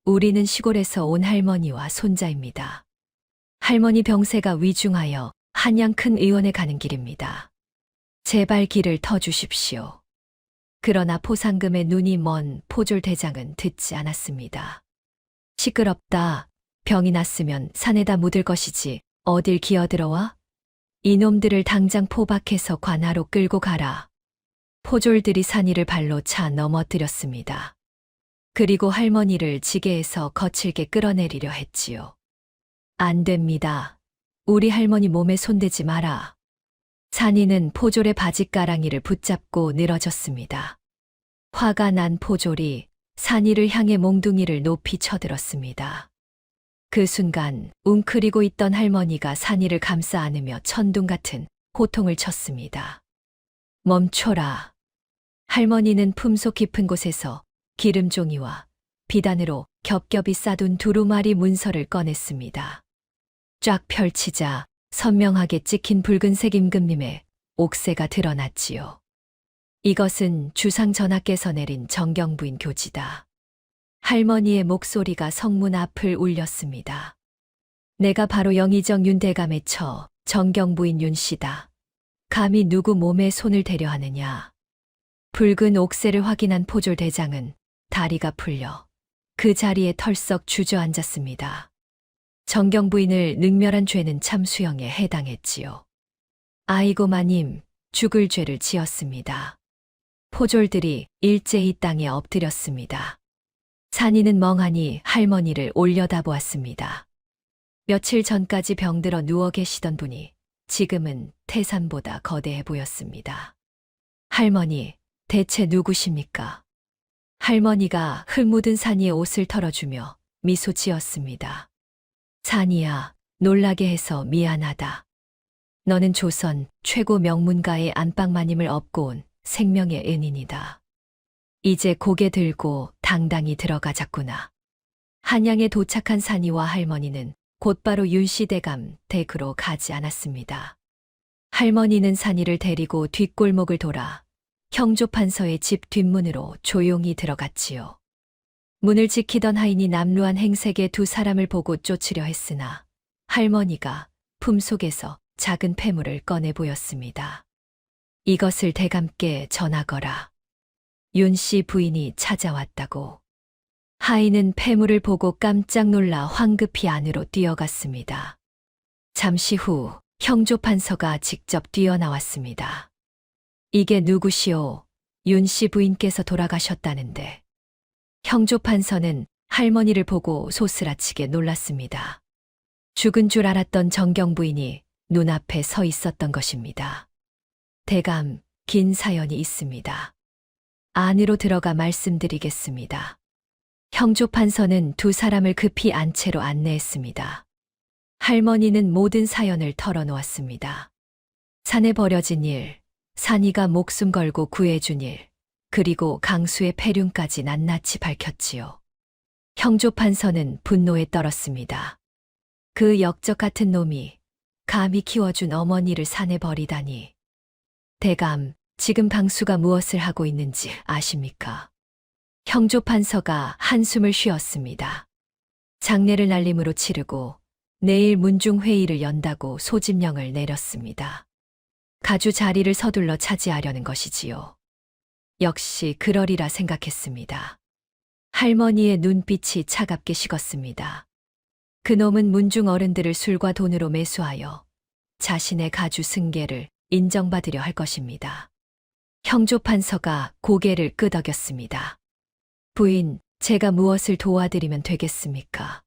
우리는 시골에서 온 할머니와 손자입니다. 할머니 병세가 위중하여 한양 큰 의원에 가는 길입니다. 제발 길을 터주십시오. 그러나 포상금에 눈이 먼 포졸 대장은 듣지 않았습니다. 시끄럽다. 병이 났으면 산에다 묻을 것이지 어딜 기어들어와? 이놈들을 당장 포박해서 관하로 끌고 가라. 포졸들이 산이를 발로 차 넘어뜨렸습니다. 그리고 할머니를 지게에서 거칠게 끌어내리려 했지요. 안 됩니다. 우리 할머니 몸에 손대지 마라. 산이는 포졸의 바짓가랑이를 붙잡고 늘어졌습니다. 화가 난 포졸이 산이를 향해 몽둥이를 높이 쳐들었습니다. 그 순간 웅크리고 있던 할머니가 산이를 감싸 안으며 천둥 같은 호통을 쳤습니다. 멈춰라. 할머니는 품속 깊은 곳에서 기름종이와 비단으로 겹겹이 싸둔 두루마리 문서를 꺼냈습니다. 쫙 펼치자 선명하게 찍힌 붉은색 임금님의 옥새가 드러났지요. 이것은 주상 전하께서 내린 정경부인 교지다. 할머니의 목소리가 성문 앞을 울렸습니다. 내가 바로 영의정 윤대감의 처 정경부인 윤씨다. 감히 누구 몸에 손을 대려 하느냐. 붉은 옥새를 확인한 포졸 대장은 다리가 풀려 그 자리에 털썩 주저앉았습니다. 정경부인을 능멸한 죄는 참수형에 해당했지요. 아이고 마님, 죽을 죄를 지었습니다. 포졸들이 일제히 땅에 엎드렸습니다. 산이는 멍하니 할머니를 올려다보았습니다. 며칠 전까지 병들어 누워 계시던 분이 지금은 태산보다 거대해 보였습니다. 할머니, 대체 누구십니까? 할머니가 흙 묻은 산이의 옷을 털어주며 미소 지었습니다. 산이야, 놀라게 해서 미안하다. 너는 조선 최고 명문가의 안방마님을 업고 온 생명의 은인이다. 이제 고개 들고 당당히 들어가자꾸나. 한양에 도착한 산이와 할머니는 곧바로 윤씨대감 댁으로 가지 않았습니다. 할머니는 산이를 데리고 뒷골목을 돌아 형조판서의 집 뒷문으로 조용히 들어갔지요. 문을 지키던 하인이 남루한 행색의 두 사람을 보고 쫓으려 했으나 할머니가 품속에서 작은 폐물을 꺼내 보였습니다. 이것을 대감께 전하거라. 윤 씨 부인이 찾아왔다고. 하인은 폐물을 보고 깜짝 놀라 황급히 안으로 뛰어갔습니다. 잠시 후 형조판서가 직접 뛰어나왔습니다. 이게 누구시오? 윤 씨 부인께서 돌아가셨다는데. 형조판서는 할머니를 보고 소스라치게 놀랐습니다. 죽은 줄 알았던 정경 부인이 눈앞에 서 있었던 것입니다. 대감, 긴 사연이 있습니다. 안으로 들어가 말씀드리겠습니다. 형조판서는 두 사람을 급히 안채로 안내했습니다. 할머니는 모든 사연을 털어놓았습니다. 산에 버려진 일, 산이가 목숨 걸고 구해준 일, 그리고 강수의 폐륜까지 낱낱이 밝혔지요. 형조판서는 분노에 떨었습니다. 그 역적 같은 놈이 감히 키워준 어머니를 산에 버리다니. 대감, 지금 강수가 무엇을 하고 있는지 아십니까? 형조판서가 한숨을 쉬었습니다. 장례를 날림으로 치르고 내일 문중회의를 연다고 소집령을 내렸습니다. 가주 자리를 서둘러 차지하려는 것이지요. 역시 그러리라 생각했습니다. 할머니의 눈빛이 차갑게 식었습니다. 그놈은 문중 어른들을 술과 돈으로 매수하여 자신의 가주 승계를 인정받으려 할 것입니다. 형조판서가 고개를 끄덕였습니다. 부인, 제가 무엇을 도와드리면 되겠습니까?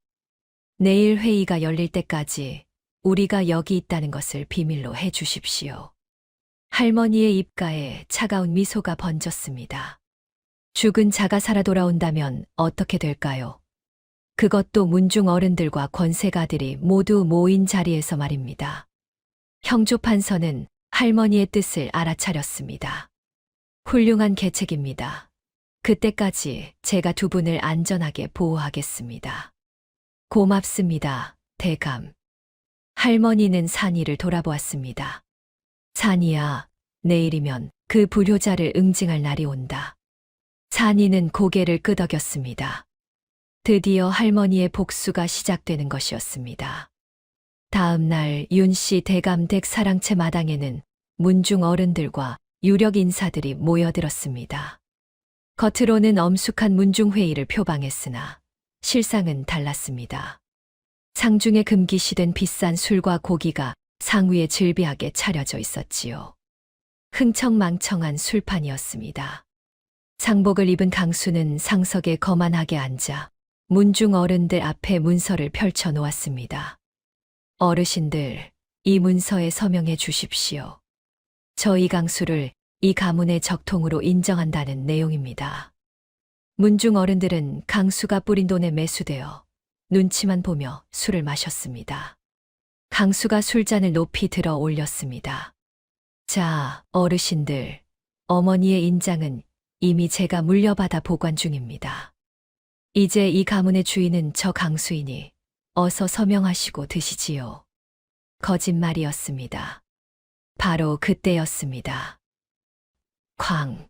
내일 회의가 열릴 때까지 우리가 여기 있다는 것을 비밀로 해 주십시오. 할머니의 입가에 차가운 미소가 번졌습니다. 죽은 자가 살아 돌아온다면 어떻게 될까요? 그것도 문중 어른들과 권세가들이 모두 모인 자리에서 말입니다. 형조판서는 할머니의 뜻을 알아차렸습니다. 훌륭한 계책입니다. 그때까지 제가 두 분을 안전하게 보호하겠습니다. 고맙습니다, 대감. 할머니는 산이를 돌아보았습니다. 산이야, 내일이면 그 불효자를 응징할 날이 온다. 산이는 고개를 끄덕였습니다. 드디어 할머니의 복수가 시작되는 것이었습니다. 다음 날 윤씨 대감 댁 사랑채 마당에는 문중 어른들과 유력 인사들이 모여들었습니다. 겉으로는 엄숙한 문중회의를 표방했으나 실상은 달랐습니다. 상중에 금기시된 비싼 술과 고기가 상위에 질비하게 차려져 있었지요. 흥청망청한 술판이었습니다. 상복을 입은 강수는 상석에 거만하게 앉아 문중 어른들 앞에 문서를 펼쳐 놓았습니다. 어르신들, 이 문서에 서명해 주십시오. 저희 강수를 이 가문의 적통으로 인정한다는 내용입니다. 문중 어른들은 강수가 뿌린 돈에 매수되어 눈치만 보며 술을 마셨습니다. 강수가 술잔을 높이 들어 올렸습니다. 자, 어르신들, 어머니의 인장은 이미 제가 물려받아 보관 중입니다. 이제 이 가문의 주인은 저 강수이니 어서 서명하시고 드시지요. 거짓말이었습니다. 바로 그때였습니다. 쾅!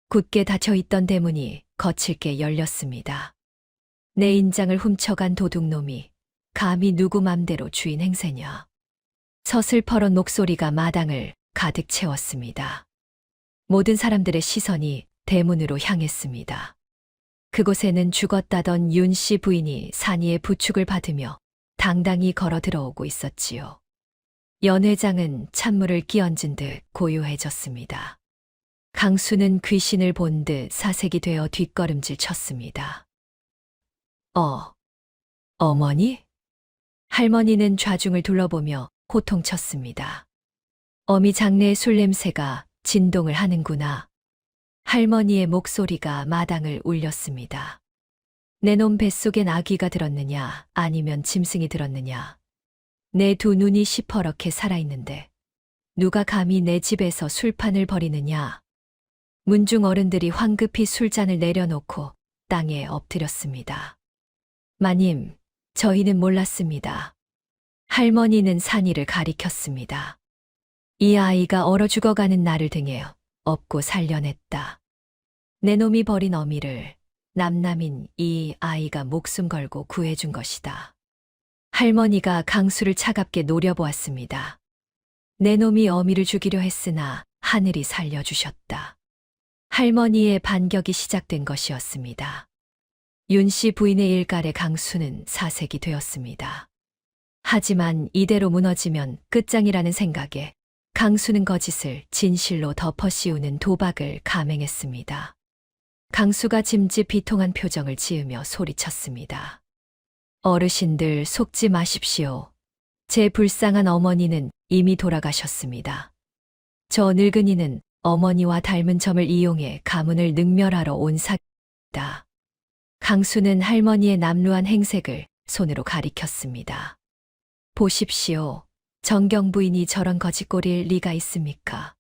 굳게 닫혀있던 대문이 거칠게 열렸습니다. 내 인장을 훔쳐간 도둑놈이 감히 누구 맘대로 주인 행세냐. 서슬퍼런 목소리가 마당을 가득 채웠습니다. 모든 사람들의 시선이 대문으로 향했습니다. 그곳에는 죽었다던 윤씨 부인이 산이의 부축을 받으며 당당히 걸어 들어오고 있었지요. 연 회장은 찬물을 끼얹은 듯 고요해졌습니다. 강수는 귀신을 본 듯 사색이 되어 뒷걸음질 쳤습니다. 어머니? 할머니는 좌중을 둘러보며 호통쳤습니다. 어미 장내의 술 냄새가 진동을 하는구나. 할머니의 목소리가 마당을 울렸습니다. 내 놈 뱃속엔 아기가 들었느냐, 아니면 짐승이 들었느냐. 내 두 눈이 시퍼렇게 살아있는데 누가 감히 내 집에서 술판을 벌이느냐. 문중 어른들이 황급히 술잔을 내려놓고 땅에 엎드렸습니다. 마님, 저희는 몰랐습니다. 할머니는 산이를 가리켰습니다. 이 아이가 얼어 죽어가는 나를 등에 업고 살려냈다. 내 놈이 버린 어미를 남남인 이 아이가 목숨 걸고 구해준 것이다. 할머니가 강수를 차갑게 노려보았습니다. 내 놈이 어미를 죽이려 했으나 하늘이 살려주셨다. 할머니의 반격이 시작된 것이었습니다. 윤씨 부인의 일갈에 강수는 사색이 되었습니다. 하지만 이대로 무너지면 끝장이라는 생각에 강수는 거짓을 진실로 덮어씌우는 도박을 감행했습니다. 강수가 짐짓 비통한 표정을 지으며 소리쳤습니다. 어르신들 속지 마십시오. 제 불쌍한 어머니는 이미 돌아가셨습니다. 저 늙은이는 어머니와 닮은 점을 이용해 가문을 능멸하러 온 사기입니다. 강수는 할머니의 남루한 행색을 손으로 가리켰습니다. 보십시오. 정경 부인이 저런 거짓골일 리가 있습니까?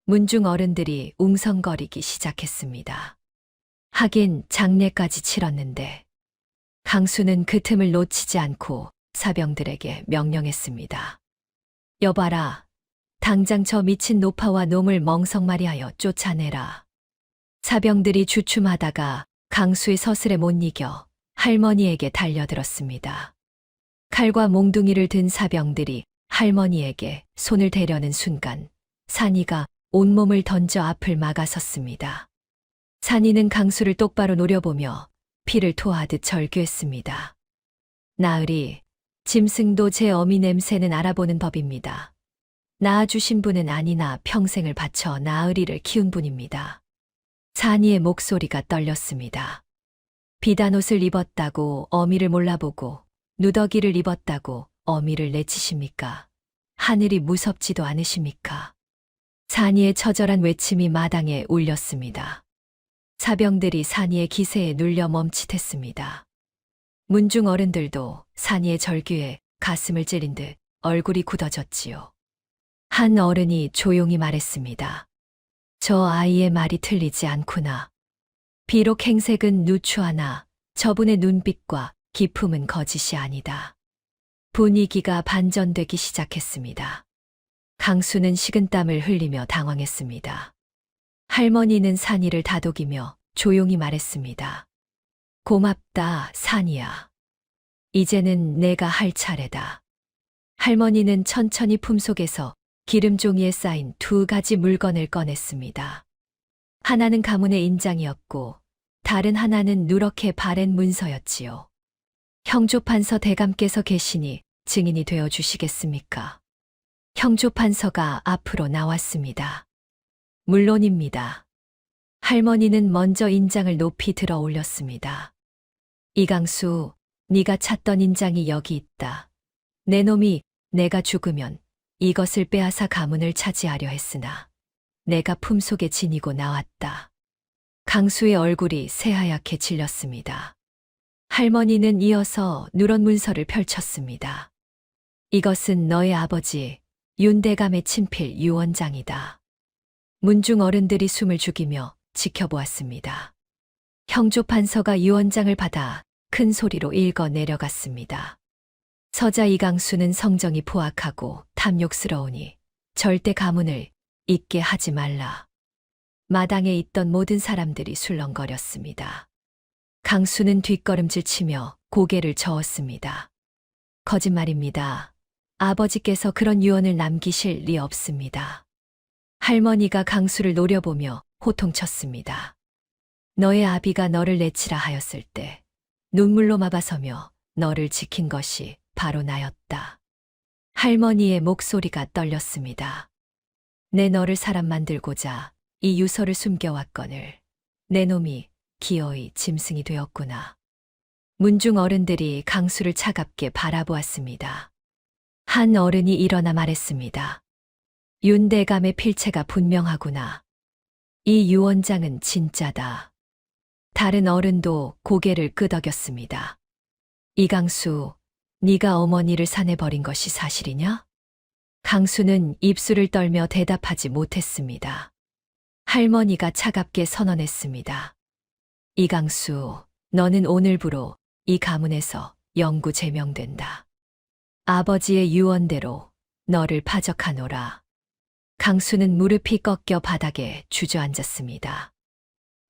문중 어른들이 웅성거리기 시작했습니다. 하긴 장례까지 치렀는데 강수는 그 틈을 놓치지 않고 사병들에게 명령했습니다. 여봐라. 당장 저 미친 노파와 놈을 멍석말이하여 쫓아내라. 사병들이 주춤하다가 강수의 서슬에 못 이겨 할머니에게 달려들었습니다. 칼과 몽둥이를 든 사병들이 할머니에게 손을 대려는 순간 산이가 온몸을 던져 앞을 막아섰습니다. 산이는 강수를 똑바로 노려보며 피를 토하듯 절규했습니다. 나으리, 짐승도 제 어미 냄새는 알아보는 법입니다. 낳아주신 분은 아니나 평생을 바쳐 나으리를 키운 분입니다. 산이의 목소리가 떨렸습니다. 비단옷을 입었다고 어미를 몰라보고 누더기를 입었다고 어미를 내치십니까? 하늘이 무섭지도 않으십니까? 산이의 처절한 외침이 마당에 울렸습니다. 사병들이 산이의 기세에 눌려 멈칫했습니다. 문중 어른들도 산이의 절규에 가슴을 찌른 듯 얼굴이 굳어졌지요. 한 어른이 조용히 말했습니다. 저 아이의 말이 틀리지 않구나. 비록 행색은 누추하나 저분의 눈빛과 기품은 거짓이 아니다. 분위기가 반전되기 시작했습니다. 강수는 식은땀을 흘리며 당황했습니다. 할머니는 산이를 다독이며 조용히 말했습니다. 고맙다, 산이야. 이제는 내가 할 차례다. 할머니는 천천히 품속에서 기름종이에 쌓인 두 가지 물건을 꺼냈습니다. 하나는 가문의 인장이었고 다른 하나는 누렇게 바랜 문서였지요. 형조판서 대감께서 계시니 증인이 되어 주시겠습니까? 형조판서가 앞으로 나왔습니다. 물론입니다. 할머니는 먼저 인장을 높이 들어 올렸습니다. 이강수, 네가 찾던 인장이 여기 있다. 내 놈이 내가 죽으면 이것을 빼앗아 가문을 차지하려 했으나 내가 품속에 지니고 나왔다. 강수의 얼굴이 새하얗게 질렸습니다. 할머니는 이어서 누런 문서를 펼쳤습니다. 이것은 너의 아버지 윤대감의 친필 유언장이다. 문중 어른들이 숨을 죽이며 지켜보았습니다. 형조판서가 유언장을 받아 큰 소리로 읽어 내려갔습니다. 서자 이강수는 성정이 포악하고 탐욕스러우니 절대 가문을 잊게 하지 말라. 마당에 있던 모든 사람들이 술렁거렸습니다. 강수는 뒷걸음질 치며 고개를 저었습니다. 거짓말입니다. 아버지께서 그런 유언을 남기실 리 없습니다. 할머니가 강수를 노려보며 호통쳤습니다. 너의 아비가 너를 내치라 하였을 때 눈물로 막아서며 너를 지킨 것이 바로 나였다. 할머니의 목소리가 떨렸습니다. 내 너를 사람 만들고자 이 유서를 숨겨왔거늘 내 놈이 기어이 짐승이 되었구나. 문중 어른들이 강수를 차갑게 바라보았습니다. 한 어른이 일어나 말했습니다. 윤대감의 필체가 분명하구나. 이 유언장은 진짜다. 다른 어른도 고개를 끄덕였습니다. 이강수, 네가 어머니를 산에 버린 것이 사실이냐? 강수는 입술을 떨며 대답하지 못했습니다. 할머니가 차갑게 선언했습니다. 이강수, 너는 오늘부로 이 가문에서 영구 제명된다. 아버지의 유언대로 너를 파적하노라. 강수는 무릎이 꺾여 바닥에 주저앉았습니다.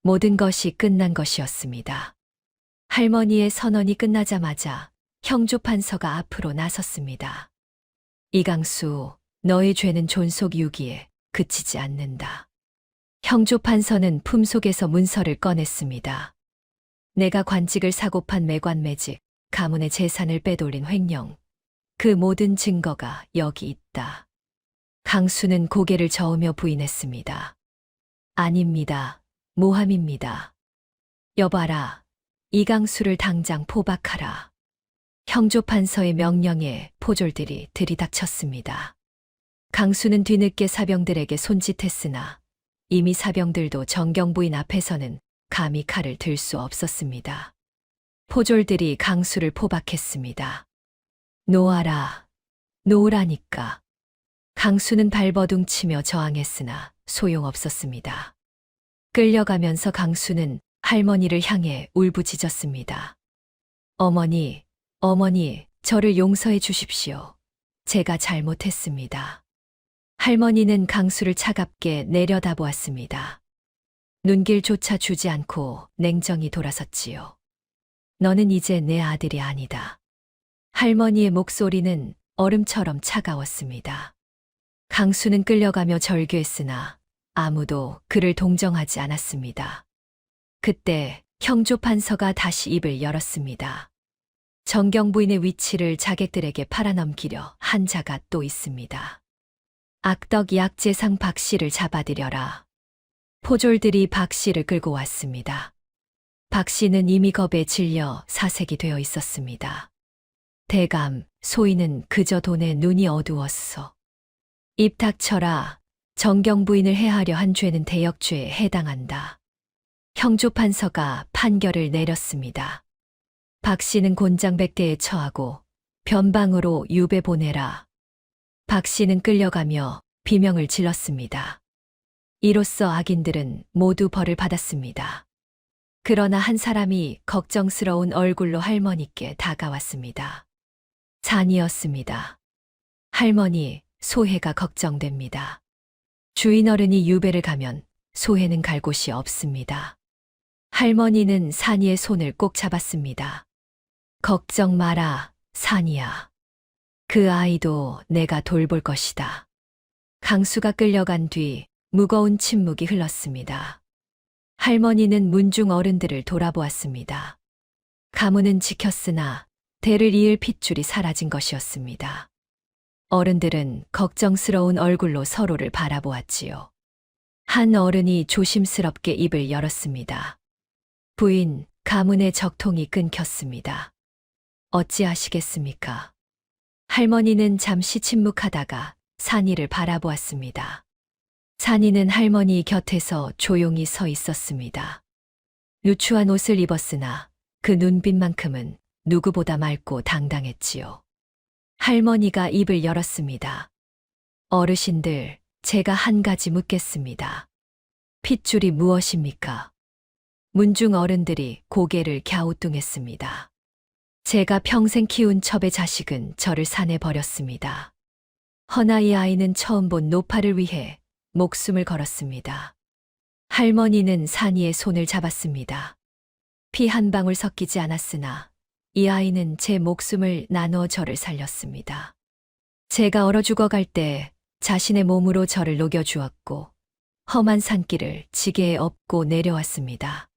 모든 것이 끝난 것이었습니다. 할머니의 선언이 끝나자마자 형조 판서가 앞으로 나섰습니다. 이강수, 너의 죄는 존속 유기에 그치지 않는다. 형조 판서는 품속에서 문서를 꺼냈습니다. 내가 관직을 사고판 매관매직, 가문의 재산을 빼돌린 횡령, 그 모든 증거가 여기 있다. 강수는 고개를 저으며 부인했습니다. 아닙니다. 모함입니다. 여봐라. 이강수를 당장 포박하라. 형조 판서의 명령에 포졸들이 들이닥쳤습니다. 강수는 뒤늦게 사병들에게 손짓했으나 이미 사병들도 정경부인 앞에서는 감히 칼을 들 수 없었습니다. 포졸들이 강수를 포박했습니다. 놓아라. 놓으라니까. 강수는 발버둥 치며 저항했으나 소용없었습니다. 끌려가면서 강수는 할머니를 향해 울부짖었습니다. 어머니, 어머니, 저를 용서해 주십시오. 제가 잘못했습니다. 할머니는 강수를 차갑게 내려다보았습니다. 눈길조차 주지 않고 냉정히 돌아섰지요. 너는 이제 내 아들이 아니다. 할머니의 목소리는 얼음처럼 차가웠습니다. 강수는 끌려가며 절규했으나 아무도 그를 동정하지 않았습니다. 그때 형조 판서가 다시 입을 열었습니다. 정경부인의 위치를 자객들에게 팔아넘기려 한 자가 또 있습니다. 악덕 약재상 박 씨를 잡아들여라. 포졸들이 박 씨를 끌고 왔습니다. 박 씨는 이미 겁에 질려 사색이 되어 있었습니다. 대감, 소인은 그저 돈에 눈이 어두웠어. 입 닥쳐라. 정경부인을 해하려 한 죄는 대역죄에 해당한다. 형조 판서가 판결을 내렸습니다. 박 씨는 곤장백대에 처하고 변방으로 유배 보내라. 박 씨는 끌려가며 비명을 질렀습니다. 이로써 악인들은 모두 벌을 받았습니다. 그러나 한 사람이 걱정스러운 얼굴로 할머니께 다가왔습니다. 잔이었습니다. 할머니, 소해가 걱정됩니다. 주인 어른이 유배를 가면 소해는 갈 곳이 없습니다. 할머니는 산이의 손을 꼭 잡았습니다. 걱정 마라, 산이야. 그 아이도 내가 돌볼 것이다. 강수가 끌려간 뒤 무거운 침묵이 흘렀습니다. 할머니는 문중 어른들을 돌아보았습니다. 가문은 지켰으나 대를 이을 핏줄이 사라진 것이었습니다. 어른들은 걱정스러운 얼굴로 서로를 바라보았지요. 한 어른이 조심스럽게 입을 열었습니다. 부인, 가문의 적통이 끊겼습니다. 어찌하시겠습니까? 할머니는 잠시 침묵하다가 산이를 바라보았습니다. 산이는 할머니 곁에서 조용히 서 있었습니다. 누추한 옷을 입었으나 그 눈빛만큼은 누구보다 맑고 당당했지요. 할머니가 입을 열었습니다. 어르신들, 제가 한 가지 묻겠습니다. 핏줄이 무엇입니까? 문중 어른들이 고개를 갸우뚱했습니다. 제가 평생 키운 첩의 자식은 저를 산에 버렸습니다. 허나 이 아이는 처음 본 노파를 위해 목숨을 걸었습니다. 할머니는 산이의 손을 잡았습니다. 피 한 방울 섞이지 않았으나 이 아이는 제 목숨을 나누어 저를 살렸습니다. 제가 얼어 죽어갈 때 자신의 몸으로 저를 녹여주었고 험한 산길을 지게에 업고 내려왔습니다.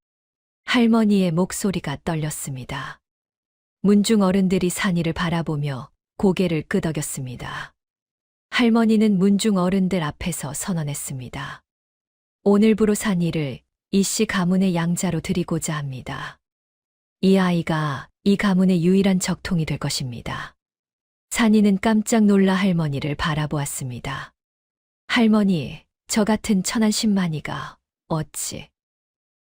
할머니의 목소리가 떨렸습니다. 문중 어른들이 산이를 바라보며 고개를 끄덕였습니다. 할머니는 문중 어른들 앞에서 선언했습니다. 오늘부로 산이를 이씨 가문의 양자로 드리고자 합니다. 이 아이가 이 가문의 유일한 적통이 될 것입니다. 산이는 깜짝 놀라 할머니를 바라보았습니다. 할머니, 저 같은 천한 신만이가 어찌...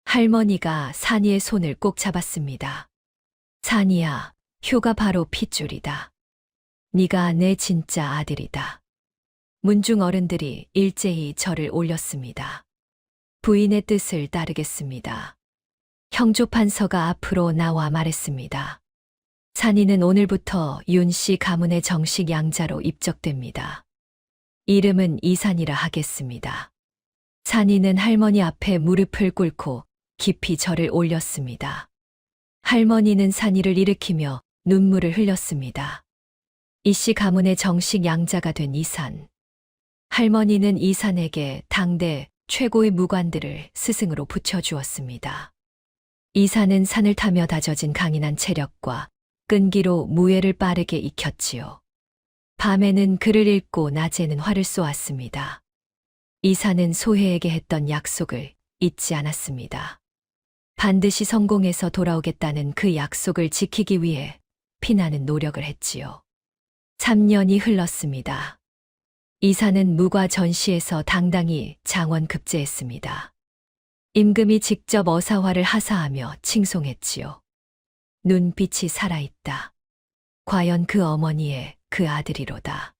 할머니가 산이의 손을 꼭 잡았습니다. 산이야, 효가 바로 핏줄이다. 네가 내 진짜 아들이다. 문중 어른들이 일제히 절을 올렸습니다. 부인의 뜻을 따르겠습니다. 형조 판서가 앞으로 나와 말했습니다. 산이는 오늘부터 윤씨 가문의 정식 양자로 입적됩니다. 이름은 이산이라 하겠습니다. 산이는 할머니 앞에 무릎을 꿇고 깊이 절을 올렸습니다. 할머니는 산이를 일으키며 눈물을 흘렸습니다. 이씨 가문의 정식 양자가 된 이산. 할머니는 이산에게 당대 최고의 무관들을 스승으로 붙여주었습니다. 이산은 산을 타며 다져진 강인한 체력과 끈기로 무예를 빠르게 익혔지요. 밤에는 글을 읽고 낮에는 활을 쏘았습니다. 이산은 소해에게 했던 약속을 잊지 않았습니다. 반드시 성공해서 돌아오겠다는 그 약속을 지키기 위해 피나는 노력을 했지요. 3년이 흘렀습니다. 이산은 무과 전시에서 당당히 장원 급제했습니다. 임금이 직접 어사화를 하사하며 칭송했지요. 눈빛이 살아있다. 과연 그 어머니의 그 아들이로다.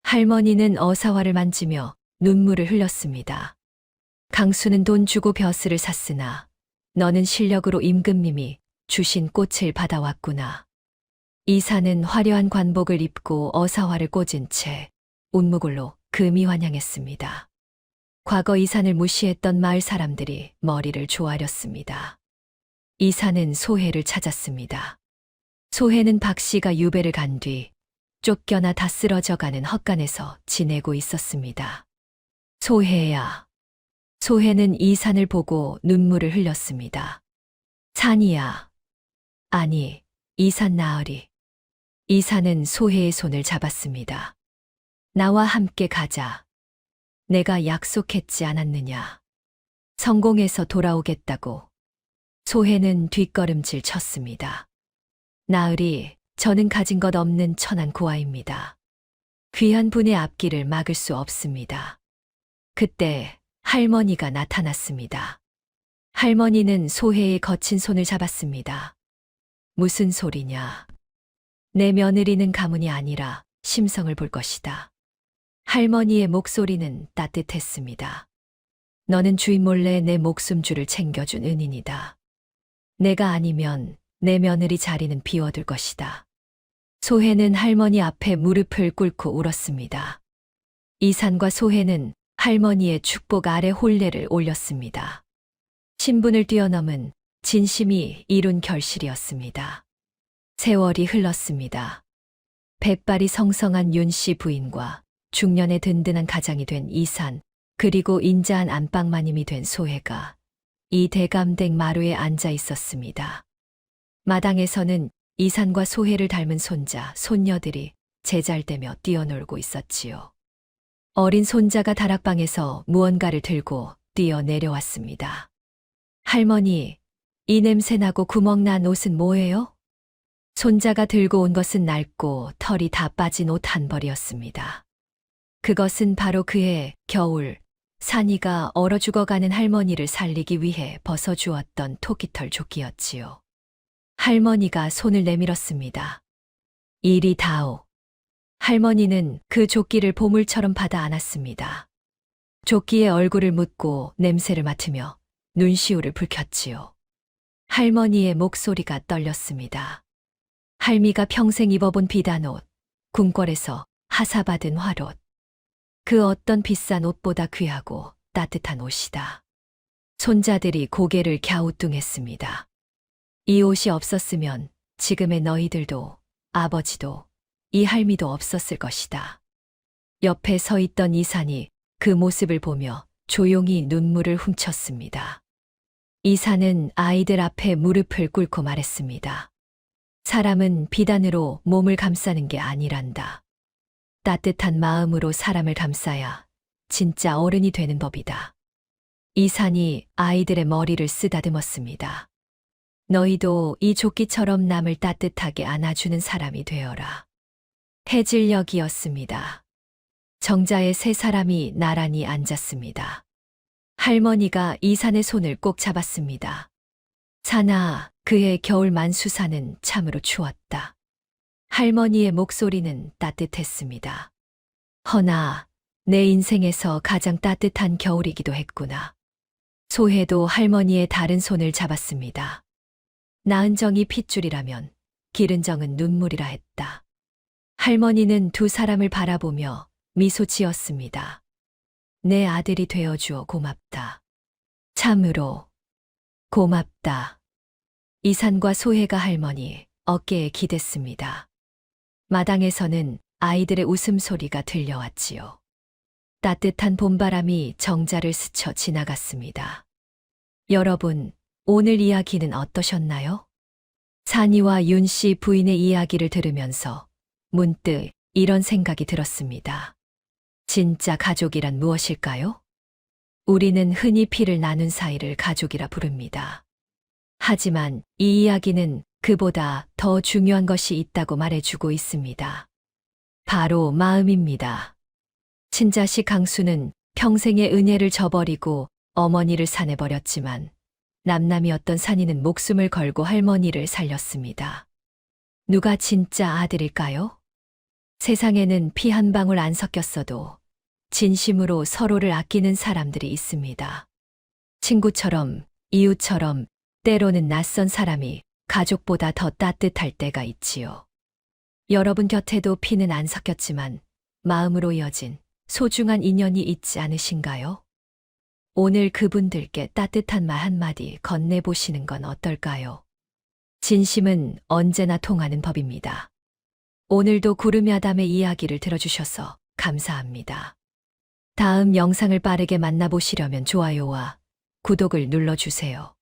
할머니는 어사화를 만지며 눈물을 흘렸습니다. 강수는 돈 주고 벼슬을 샀으나 너는 실력으로 임금님이 주신 꽃을 받아왔구나. 이산은 화려한 관복을 입고 어사화를 꽂은 채 운무굴로 금이 환영했습니다. 과거 이산을 무시했던 마을 사람들이 머리를 조아렸습니다. 이산은 소해를 찾았습니다. 소해는 박씨가 유배를 간 뒤 쫓겨나 다 쓰러져가는 헛간에서 지내고 있었습니다. 소해야. 소해는 이산을 보고 눈물을 흘렸습니다. 산이야. 아니, 이산 나으리. 이산은 소해의 손을 잡았습니다. 나와 함께 가자. 내가 약속했지 않았느냐. 성공해서 돌아오겠다고. 소해는 뒷걸음질 쳤습니다. 나으리, 저는 가진 것 없는 천한 고아입니다. 귀한 분의 앞길을 막을 수 없습니다. 그때 할머니가 나타났습니다. 할머니는 소해의 거친 손을 잡았습니다. 무슨 소리냐. 내 며느리는 가문이 아니라 심성을 볼 것이다. 할머니의 목소리는 따뜻했습니다. 너는 주인 몰래 내 목숨줄을 챙겨준 은인이다. 내가 아니면 내 며느리 자리는 비워둘 것이다. 소해는 할머니 앞에 무릎을 꿇고 울었습니다. 이산과 소해는 할머니의 축복 아래 혼례를 올렸습니다. 신분을 뛰어넘은 진심이 이룬 결실이었습니다. 세월이 흘렀습니다. 백발이 성성한 윤씨 부인과 중년의 든든한 가장이 된 이산, 그리고 인자한 안방마님이 된 소해가 이 대감댁 마루에 앉아 있었습니다. 마당에서는 이산과 소해를 닮은 손자, 손녀들이 제잘대며 뛰어놀고 있었지요. 어린 손자가 다락방에서 무언가를 들고 뛰어 내려왔습니다. 할머니, 이 냄새나고 구멍난 옷은 뭐예요? 손자가 들고 온 것은 낡고 털이 다 빠진 옷 한 벌이었습니다. 그것은 바로 그해 겨울 산이가 얼어 죽어가는 할머니를 살리기 위해 벗어주었던 토끼털 조끼였지요. 할머니가 손을 내밀었습니다. 이리 다오. 할머니는 그 조끼를 보물처럼 받아 안았습니다. 조끼에 얼굴을 묻고 냄새를 맡으며 눈시울을 붉혔지요. 할머니의 목소리가 떨렸습니다. 할미가 평생 입어본 비단옷, 궁궐에서 하사받은 화롯. 그 어떤 비싼 옷보다 귀하고 따뜻한 옷이다. 손자들이 고개를 갸우뚱했습니다. 이 옷이 없었으면 지금의 너희들도 아버지도 이 할미도 없었을 것이다. 옆에 서 있던 이산이 그 모습을 보며 조용히 눈물을 훔쳤습니다. 이산은 아이들 앞에 무릎을 꿇고 말했습니다. 사람은 비단으로 몸을 감싸는 게 아니란다. 따뜻한 마음으로 사람을 감싸야 진짜 어른이 되는 법이다. 이산이 아이들의 머리를 쓰다듬었습니다. 너희도 이 조끼처럼 남을 따뜻하게 안아주는 사람이 되어라. 해질녘이었습니다. 정자에 세 사람이 나란히 앉았습니다. 할머니가 이산의 손을 꼭 잡았습니다. 산아, 그해 겨울 만수산은 참으로 추웠다. 할머니의 목소리는 따뜻했습니다. 허나, 내 인생에서 가장 따뜻한 겨울이기도 했구나. 소해도 할머니의 다른 손을 잡았습니다. 낳은 정이 핏줄이라면 기른 정은 눈물이라 했다. 할머니는 두 사람을 바라보며 미소 지었습니다. 내 아들이 되어주어 고맙다. 참으로 고맙다. 이산과 소혜가 할머니 어깨에 기댔습니다. 마당에서는 아이들의 웃음소리가 들려왔지요. 따뜻한 봄바람이 정자를 스쳐 지나갔습니다. 여러분, 오늘 이야기는 어떠셨나요? 산이와 윤 씨 부인의 이야기를 들으면서 문득 이런 생각이 들었습니다. 진짜 가족이란 무엇일까요? 우리는 흔히 피를 나눈 사이를 가족이라 부릅니다. 하지만 이 이야기는 그보다 더 중요한 것이 있다고 말해주고 있습니다. 바로 마음입니다. 친자식 강수는 평생의 은혜를 저버리고 어머니를 산해버렸지만 남남이었던 산이는 목숨을 걸고 할머니를 살렸습니다. 누가 진짜 아들일까요? 세상에는 피 한 방울 안 섞였어도 진심으로 서로를 아끼는 사람들이 있습니다. 친구처럼, 이웃처럼, 때로는 낯선 사람이 가족보다 더 따뜻할 때가 있지요. 여러분 곁에도 피는 안 섞였지만 마음으로 이어진 소중한 인연이 있지 않으신가요? 오늘 그분들께 따뜻한 말 한마디 건네보시는 건 어떨까요? 진심은 언제나 통하는 법입니다. 오늘도 구름야담의 이야기를 들어주셔서 감사합니다. 다음 영상을 빠르게 만나보시려면 좋아요와 구독을 눌러주세요.